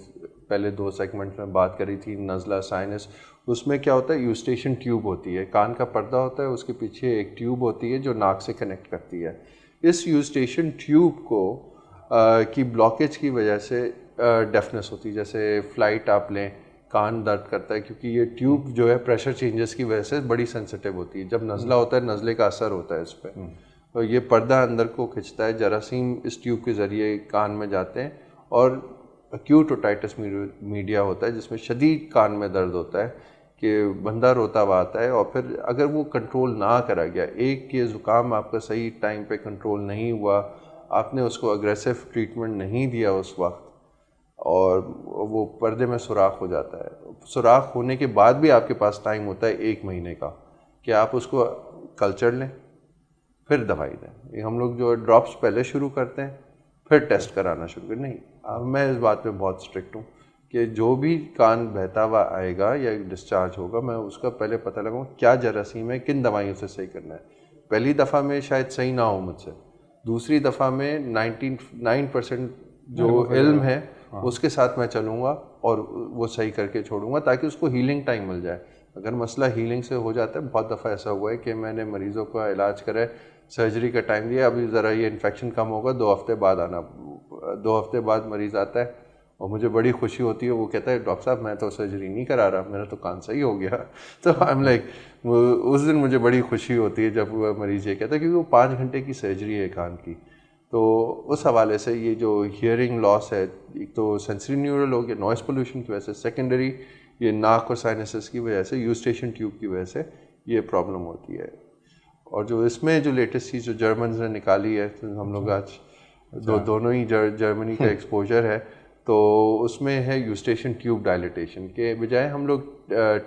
पहले 2 सेगमेंट में बात करी थी, नज़ला, साइनस, उसमें क्या होता है, यूस्टेशन ट्यूब होती है, कान का पर्दा होता है, उसके पीछे एक ट्यूब होती है जो नाक से कनेक्ट करती है। इस यूस्टेशन ट्यूब को की ब्लॉकेज की वजह से डेफनेस होती है। जैसे फ़्लाइट आप लें, कान दर्द करता है क्योंकि ये ट्यूब जो है प्रेशर चेंजेस की वजह से बड़ी सेंसिटिव होती है। जब नज़ला होता है, नज़ले का असर होता है इस पर, तो ये पर्दा अंदर को खिंचता है, जरासीम इस ट्यूब के ज़रिए कान में जाते हैं और एक्यूट ओटाइटिस मीडिया होता है जिसमें शदीद कान में दर्द होता है कि बंदा रोता हुआ आता है। और फिर अगर वो कंट्रोल ना करा गया, एक के ज़ुकाम आपका सही टाइम पे कंट्रोल नहीं हुआ, आपने उसको अग्रेसिव ट्रीटमेंट नहीं दिया उस वक्त, और वो पर्दे में सुराख हो जाता है। सुराख होने के बाद भी आपके पास टाइम होता है 1 महीने का कि आप उसको कल्चर लें, फिर दवाई दें। ये हम लोग जो ड्रॉप्स पहले शुरू करते हैं, फिर टेस्ट कराना शुरू करें। नहीं, अब मैं इस बात पे बहुत स्ट्रिक्ट हूँ कि जो भी कान बहता हुआ आएगा या डिस्चार्ज होगा, मैं उसका पहले पता लगाऊँ क्या जरासीम है, किन दवाइयों से सही करना है। पहली दफ़ा में शायद सही ना हो मुझसे, दूसरी दफ़ा में 99% जो इल्म है उसके साथ मैं चलूँगा और वो सही करके छोड़ूंगा, ताकि उसको हीलिंग टाइम मिल जाए। अगर मसला हीलिंग से हो जाता है, बहुत दफ़ा ऐसा हुआ है कि मैंने मरीज़ों का इलाज करा, सर्जरी का टाइम दिया, अभी ज़रा ये इन्फेक्शन कम होगा, 2 हफ्ते बाद आना, 2 हफ्ते बाद मरीज़ आता है और मुझे बड़ी खुशी होती है, वो कहता है डॉक्टर साहब मैं तो सर्जरी नहीं करा रहा, मेरा तो कान सही हो गया। तो आई एम लाइक, उस दिन मुझे बड़ी खुशी होती है जब वो मरीज़ ये कहता है, क्योंकि वो 5 घंटे की सर्जरी है कान की। तो उस हवाले से ये जो हियरिंग लॉस है, एक तो सेंसरी न्यूरल हो गया नॉइस पोल्यूशन की वजह से, सेकेंडरी ये नाक और साइनसेस की वजह से, यूस्टेशन ट्यूब की वजह से ये प्रॉब्लम होती है। और जो इसमें जो लेटेस्ट चीज़ जो जर्मन ने निकाली है, तो हम लोग आज दोनों ही जर्मनी का एक्सपोजर है, तो उसमें है यूस्टेशन ट्यूब डायलिटेशन के बजाय हम लोग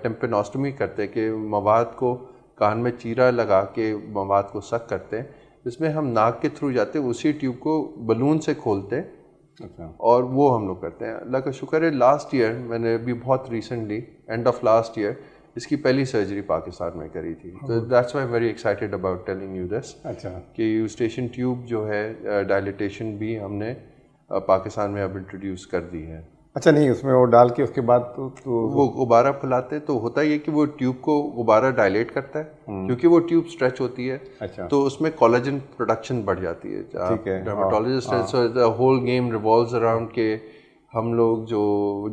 टेम्पेनोस्टमी करते हैं कि मवाद को कान में चीरा लगा के मवाद को सक करते हैं, इसमें हम नाक के थ्रू जाते हैं, उसी ट्यूब को बलून से खोलते हैं। अच्छा। और वो हम लोग करते हैं। अल्लाह का शुक्र है लास्ट ईयर मैंने अभी बहुत recently end of last year इसकी पहली सर्जरी पाकिस्तान में करी थी, तो that's why very excited about telling you this. अच्छा। कि यूस्टेशन ट्यूब जो है डायलिटेशन भी हमने पाकिस्तान में अब इंट्रोड्यूस कर दी है। अच्छा, नहीं उसमें वो डाल के उसके बाद तो वो गुब्बारा फुलाते, तो होता ये कि वो ट्यूब को गुब्बारा डायलेट करता है, क्योंकि वो ट्यूब स्ट्रेच होती है। अच्छा। तो उसमें कोलेजन प्रोडक्शन बढ़ जाती है। ठीक है। Dermatologist the whole game revolves around के हम लोग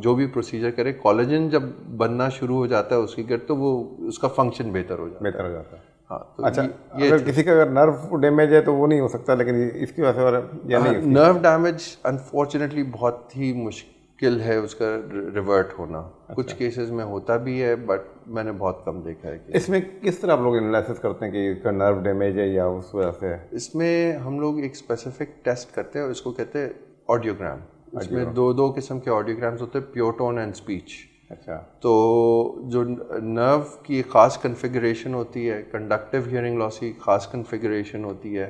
जो भी प्रोसीजर करें, कोलेजन जब बनना शुरू हो जाता है उसकी गिर, तो वो उसका फंक्शन बेहतर हो जाता है। हाँ, तो अच्छा, अगर किसी का अगर नर्व डैमेज है तो वो नहीं हो सकता, लेकिन इसकी वजह से और या नहीं? नर्व डैमेज अनफॉर्चुनेटली बहुत ही मुश्किल है उसका रिवर्ट होना। अच्छा। कुछ केसेस में होता भी है, बट मैंने बहुत कम देखा है कि इसमें किस तरह आप लोग एनालिसिस करते हैं कि इसका नर्व डैमेज है या उस वजह से? इसमें हम लोग एक स्पेसिफिक टेस्ट करते हैं और इसको कहते हैं ऑडियोग्राम। इसमें दो किस्म के ऑडियोग्राम्स होते हैं, प्योर टोन एंड स्पीच। अच्छा। तो जो नर्व की एक ख़ास कन्फिगरेशन होती है, कंडक्टिव हियरिंग लॉस की ख़ास कन्फिगरेशन होती है,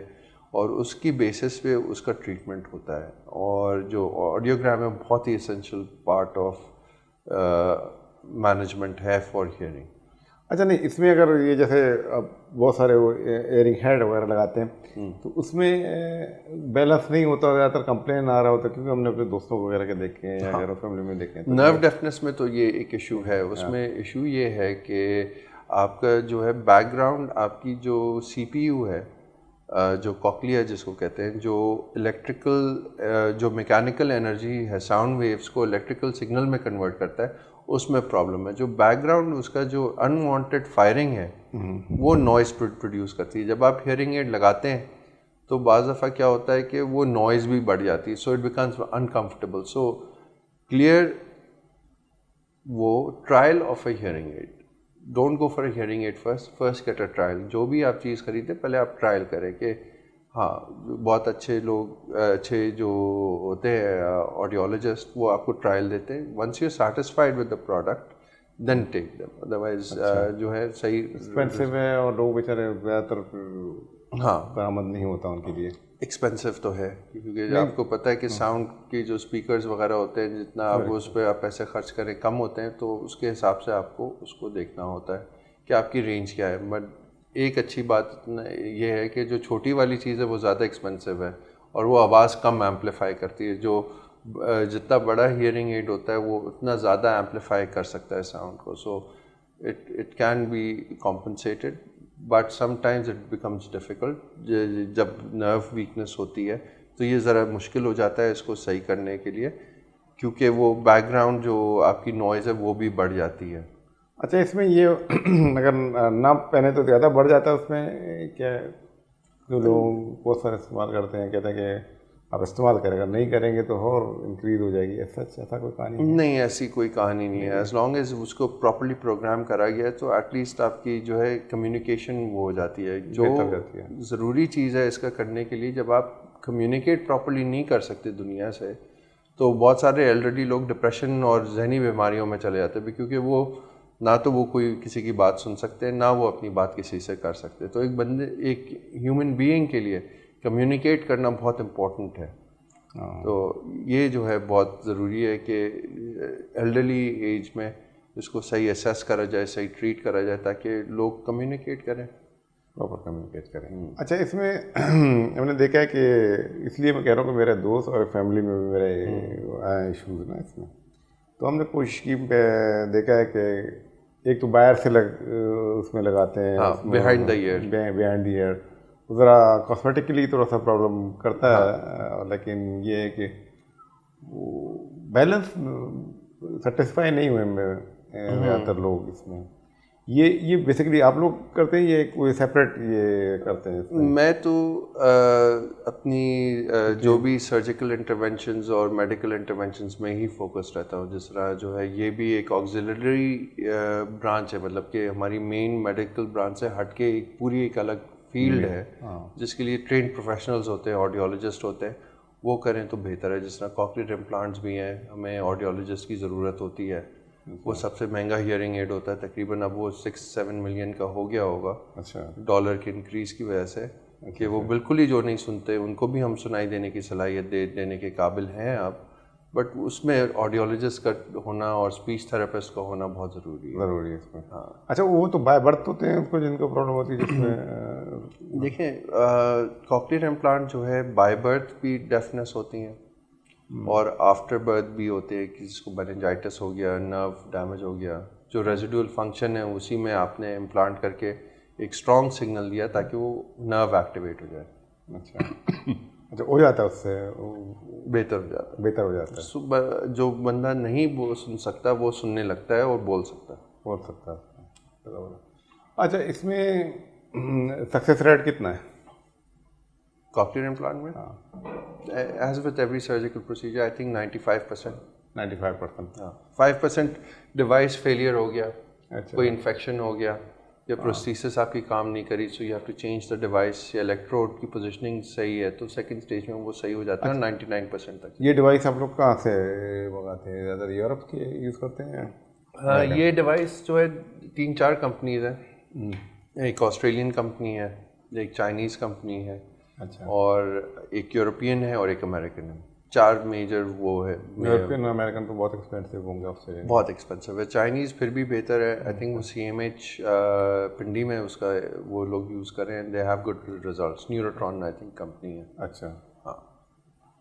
और उसकी बेसिस पे उसका ट्रीटमेंट होता है। और जो ऑडियोग्राम है बहुत ही एसेंशियल पार्ट ऑफ मैनेजमेंट है फॉर हियरिंग। अच्छा, नहीं इसमें अगर ये जैसे अब बहुत सारे वो एयरिंग हेड वगैरह लगाते हैं, तो उसमें बैलेंस नहीं होता, ज़्यादातर कंप्लेन आ रहा होता है, क्योंकि हमने अपने दोस्तों वगैरह के देखे हैं या घर फैमिली में देखे हैं। नर्व डेफनेस में तो ये एक इशू है। उसमें इशू ये है कि आपका जो है बैकग्राउंड, आपकी जो CPU है, जो कॉक्लिया जिसको कहते हैं, जो इलेक्ट्रिकल जो मैकेनिकल एनर्जी है साउंड वेव्स को इलेक्ट्रिकल सिग्नल में कन्वर्ट करता है, उसमें प्रॉब्लम है। जो बैकग्राउंड उसका जो अनवांटेड फायरिंग है वो नॉइज़ प्रोड्यूस करती है। जब आप हियरिंग एड लगाते हैं तो बाज़ दफ़ा क्या होता है कि वो नॉइज़ भी बढ़ जाती है, so it becomes uncomfortable. So clear वो trial of a hearing aid, don't go for a hearing aid first get a trial. जो भी आप चीज़ खरीदें पहले आप ट्रायल करें कि हाँ, बहुत अच्छे लोग, अच्छे जो होते हैं ऑडियोलॉजिस्ट, वो आपको ट्रायल देते हैं। Once you satisfied with the product then take them, otherwise जो है सही एक्सपेंसिव है और लोग बेचारे ज़्यादातर हाँ बरामद नहीं होता उनके लिए। एक्सपेंसिव तो है, क्योंकि आपको पता है कि साउंड की जो स्पीकर्स वगैरह होते हैं, जितना आप उस पर आप पैसे खर्च करें कम होते हैं, तो उसके हिसाब से आपको उसको देखना होता है कि आपकी रेंज क्या है। बट एक अच्छी बात ये है कि जो छोटी वाली चीज़ है वो ज़्यादा एक्सपेंसिव है और वो आवाज़ कम एम्पलीफाई करती है। जो जितना बड़ा हियरिंग एड होता है वो उतना ज़्यादा एम्पलीफाई कर सकता है साउंड को। So it can be compensated, but sometimes it becomes difficult. जब नर्व वीकनेस होती है तो ये ज़रा मुश्किल हो जाता है इसको सही करने के लिए, क्योंकि वो बैकग्राउंड जो आपकी नॉइज़ है वो भी बढ़ जाती है। अच्छा, इसमें ये अगर ना पहने तो ज़्यादा बढ़ जाता है, उसमें क्या जो लोग बहुत सारे इस्तेमाल करते हैं, कहते हैं कि आप इस्तेमाल करें, अगर नहीं करेंगे तो और इंक्रीज हो जाएगी, ऐसा कोई कहानी नहीं, ऐसी कोई कहानी नहीं है। एज लॉन्ग एज उसको प्रॉपर्ली प्रोग्राम करा गया है तो एटलीस्ट आपकी जो है कम्युनिकेशन वो हो जाती है। जो ज़रूरी चीज़ है इसका करने के लिए, जब आप कम्युनिकेट प्रॉपर्ली नहीं कर सकते दुनिया से, तो बहुत सारे एल्डरली लोग डिप्रेशन और जहनी बीमारियों में चले जाते हैं, क्योंकि वो ना तो वो कोई किसी की बात सुन सकते हैं, ना वो अपनी बात किसी से कर सकते। तो एक ह्यूमन बीइंग के लिए कम्युनिकेट करना बहुत इम्पोर्टेंट है। तो ये जो है बहुत ज़रूरी है कि एल्डरली एज में इसको सही असेस करा जाए, सही ट्रीट करा जाए, ताकि लोग कम्युनिकेट करें। प्रॉपर कम्युनिकेट करें। अच्छा, इसमें हमने देखा है कि इसलिए मैं कह रहा हूँ कि मेरे दोस्त और फैमिली में भी मेरे आए इशूज़ ना इसमें, तो हमने कोशिश की, देखा है कि एक तो बाहर से उसमें लगाते हैं, हाँ, behind the ear। Behind the year, ज़रा कॉस्मेटिकली थोड़ा सा प्रॉब्लम करता है, लेकिन ये है कि बैलेंस सेटिस्फाई नहीं हुए ज़्यादातर लोग इसमें। ये बेसिकली आप लोग करते हैं, ये कोई सेपरेट ये करते हैं इसमें? मैं तो अपनी जो भी सर्जिकल इंटरवेंशंस और मेडिकल इंटरवेंशंस में ही फोकस रहता हूँ। जिस तरह जो है ये भी एक ऑक्सिलरी ब्रांच है, मतलब कि हमारी मेन मेडिकल ब्रांच से हट के एक पूरी एक अलग फील्ड है जिसके लिए ट्रेंड प्रोफेशनल्स होते हैं, ऑडियोलॉजिस्ट होते हैं, वो करें तो बेहतर है। जिस तरह कॉक्लियर इम्प्लांट्स भी हैं, हमें ऑडियोलॉजिस्ट की ज़रूरत होती है। वो सबसे महंगा हियरिंग एड होता है, तकरीबन अब वो 6-7 मिलियन का हो गया होगा। अच्छा, डॉलर के इंक्रीज़ की वजह से कि वो बिल्कुल ही जो नहीं सुनते उनको भी हम सुनाई देने की सलाहियत देने के काबिल हैं आप, बट उसमें ऑडियोलॉजिस्ट का होना और स्पीच थेरेपिस्ट का होना बहुत ज़रूरी है इसमें। हाँ, अच्छा, वो तो बाय बर्थ होते हैं उनको, जिनको प्रॉब्लम होती है जिसमें देखें, कॉक्लियर इम्प्लांट जो है बाय बर्थ भी डेफनेस होती हैं और आफ्टर बर्थ भी होते हैं। किसी को मेनिंजाइटिस हो गया, नर्व डैमेज हो गया, जो रेजिडुअल फंक्शन है उसी में आपने इम्प्लांट करके एक स्ट्रॉन्ग सिग्नल दिया ताकि वो नर्व एक्टिवेट हो जाए। अच्छा, अच्छा, हो जाता है उससे, बेहतर हो जाता है। जो बंदा नहीं वो सुन सकता वो सुनने लगता है और बोल सकता है। अच्छा, इसमें सक्सेस रेट कितना है कॉक्लियर इम्प्लांट में? As with every surgical procedure I think 95%। 95%। हाँ, 5% डिवाइस फेलियर हो गया, अच्छा, कोई इन्फेक्शन हो गया या प्रोस्थेसिस आपकी काम नहीं करी, so you have to change the device, या इलेक्ट्रोड की पोजीशनिंग सही है तो सेकंड स्टेज में वो सही हो जाता है। 99% तक। ये डिवाइस आप लोग कहाँ से मंगाते हैं? ज़्यादा यूरोप के यूज़ करते हैं? हाँ, ये डिवाइस जो है 3-4 कंपनीज हैं। एक ऑस्ट्रेलियन कंपनी है, एक चाइनीज़ कंपनी है, अच्छा, और एक यूरोपियन है और एक अमेरिकन है। 4 मेजर वो है। यूरोपियन अमेरिकन तो बहुत एक्सपेंसिव होंगे ऑस्ट्रेलियन। बहुत एक्सपेंसिव है। चाइनीज़ फिर भी बेहतर है। आई थिंक वो CMH पिंडी में उसका वो लोग यूज़ कर रहे हैं, they have good results. Neurotron I think company है। अच्छा, हाँ,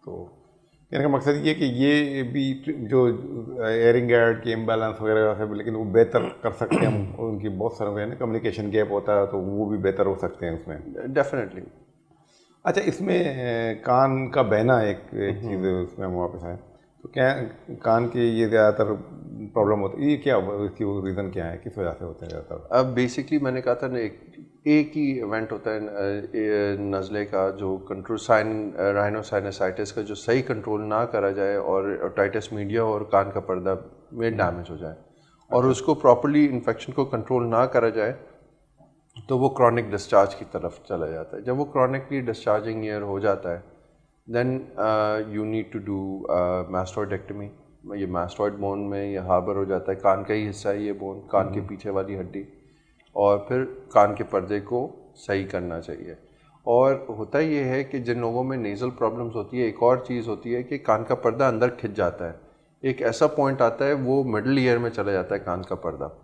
तो कहने का मकसद ये कि ये भी जो एयरिंग एड की इम्बैलेंस वगैरह है, लेकिन वो बेहतर कर सकते हैं हम। उनकी बहुत सारे ना कम्युनिकेशन गैप होता है, तो वो भी बेहतर हो सकते हैं उसमें, डेफिनेटली। अच्छा, इसमें कान का बहना एक चीज़, उसमें हम वापस आए तो क्या कान की ये ज़्यादातर प्रॉब्लम होती है, ये क्या इसकी रीज़न क्या है, किस वजह से होते हैं ज़्यादातर? अब बेसिकली मैंने कहा था ना, एक ही इवेंट होता है नज़ले का, जो कंट्रोल राइनोसाइनसाइटिस का जो सही कंट्रोल ना करा जाए और ओटाइटिस मीडिया और कान का पर्दा में डैमेज हो जाए और उसको प्रॉपर्ली इन्फेक्शन को कंट्रोल ना करा जाए तो वो क्रॉनिक डिस्चार्ज की तरफ चला जाता है। जब वो क्रॉनिकली डिस्चार्जिंग ईयर हो जाता है then you need to do mastoidectomy. ये मास्टोइड बोन में ये हार्बर हो जाता है, कान का ही हिस्सा है ये बोन, कान के पीछे वाली हड्डी, और फिर कान के पर्दे को सही करना चाहिए। और होता ये है कि जिन लोगों में नेज़ल प्रॉब्लम्स होती है, एक और चीज़ होती है कि कान का पर्दा अंदर खिंच जाता है। एक ऐसा पॉइंट आता है वो मिडल ईयर में चला जाता है कान का पर्दा।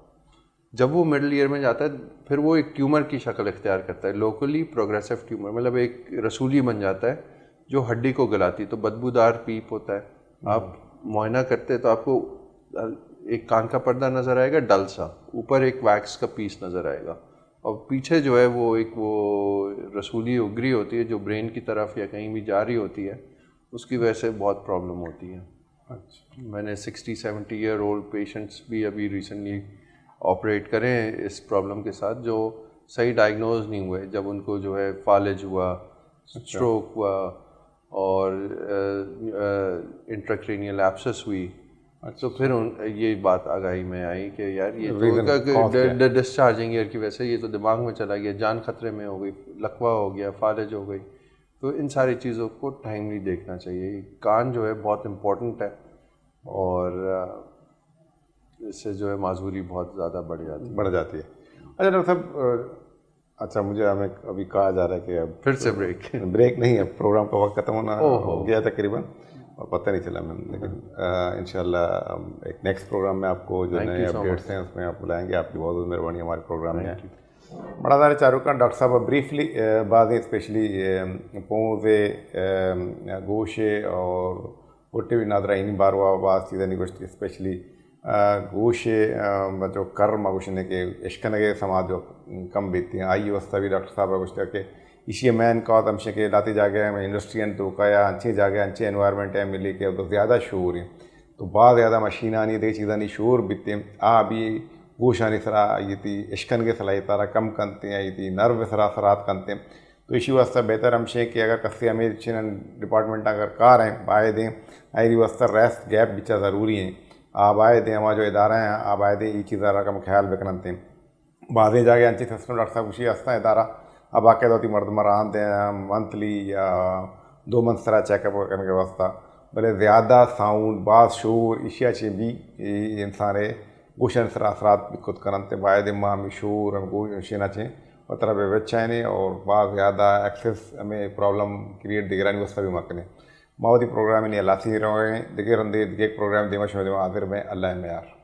जब वो मिडल ईयर में जाता है फिर वो एक ट्यूमर की शक्ल इख्तियार करता है, लोकली प्रोग्रेसिव ट्यूमर, मतलब एक रसूली बन जाता है जो हड्डी को गलाती है। तो बदबूदार पीप होता है, आप मुआयना करते हैं तो आपको एक कान का पर्दा नज़र आएगा डल सा, ऊपर एक वैक्स का पीस नज़र आएगा, और पीछे जो है वो एक वो रसूली उगरी होती है जो ब्रेन की तरफ या कहीं भी जा रही होती है, उसकी वजह से बहुत प्रॉब्लम होती है। अच्छा, मैंने 60-70 ईयर ओल्ड पेशेंट्स भी अभी रिसेंटली ऑपरेट करें इस प्रॉब्लम के साथ, जो सही डायग्नोज नहीं हुए। जब उनको जो है फालिज हुआ, स्ट्रोक हुआ और इंट्राक्रेनियल एब्सेस हुई, तो फिर ये बात आगाही में आई कि यार ये तो डिस्चार्जिंग ईयर की वजह से ये तो दिमाग में चला गया, जान खतरे में हो गई, लकवा हो गया, फालिज हो गई। तो इन सारी चीज़ों को टाइमली देखना चाहिए। कान जो है बहुत इम्पोर्टेंट है और इससे जो है माजूरी बहुत ज़्यादा बढ़ जाती है। अच्छा डॉक्टर साहब, अच्छा मुझे हमें अभी कहा जा रहा है कि अब फिर से ब्रेक नहीं है, प्रोग्राम का वक्त ख़त्म होना हो गया तकरीबन और पता नहीं चला मैम, लेकिन इंशाल्लाह एक नेक्स्ट प्रोग्राम में आपको जो नए अपडेट्स हैं उसमें आप बुलाएंगे। आपकी बहुत बहुत मेहरबानी हमारे प्रोग्राम में। बड़ा सारे चारुका डॉक्टर साहब ब्रीफली बातें स्पेशली पोंजे गोशे और गोटे भी नादरा इन बारवा बात चीज़ें कुछ स्पेशली गोशे जो कर मगुशने के इश्कन के समाज जो कम बीतती हैं आई अवस्था भी डॉक्टर साहब कुछ के इसी मैन का तमशे के लाती जागे में इंडस्ट्री तो का या अच्छी जगह अच्छी एनवायरनमेंट है मिली के तो ज़्यादा शोर है तो बहुत ज़्यादा मशीनानी दे चीज़ां नहीं शोर बीतते अभी गोशानी सरा आई थी इश्कन के सलाई तारा कम करते आई थी नर्व सरा सरात करते तो इसी वास्ते बेहतर हमशे कि अगर कस्से हमें चिन डिपार्टमेंट अगर कार हैं आए दें आई वास्ते रेस्ट गैप बिचा ज़रूरी है आप आए दें हमारा जो इदारा हैं आप आए दें ये चीज़ा का ख्याल बेकनते बाधे जाके अच्छी सिस्टम डॉक्टर साहब उसी वास्ता इदारा अब आके होती मर्द मरान दें मंथली या 2 मंथ तरह चेकअप करने के वास्ता भले ज़्यादा साउंड बात शोर इशिया चे भी इंसान गोशन सरा असरात भी खुद करते बायद मामी शोर हम गोशना चे और तरह बेचाने और बहुत ज़्यादा एक्सेस हमें प्रॉब्लम क्रिएट दिगरानी वास्ता भी मकने मावती प्रोग्राम नहीं अल्लाह सी रहे दिगे रंदे दिगे प्रोग्राम दिमाग में आखिर में अल्लाह में यार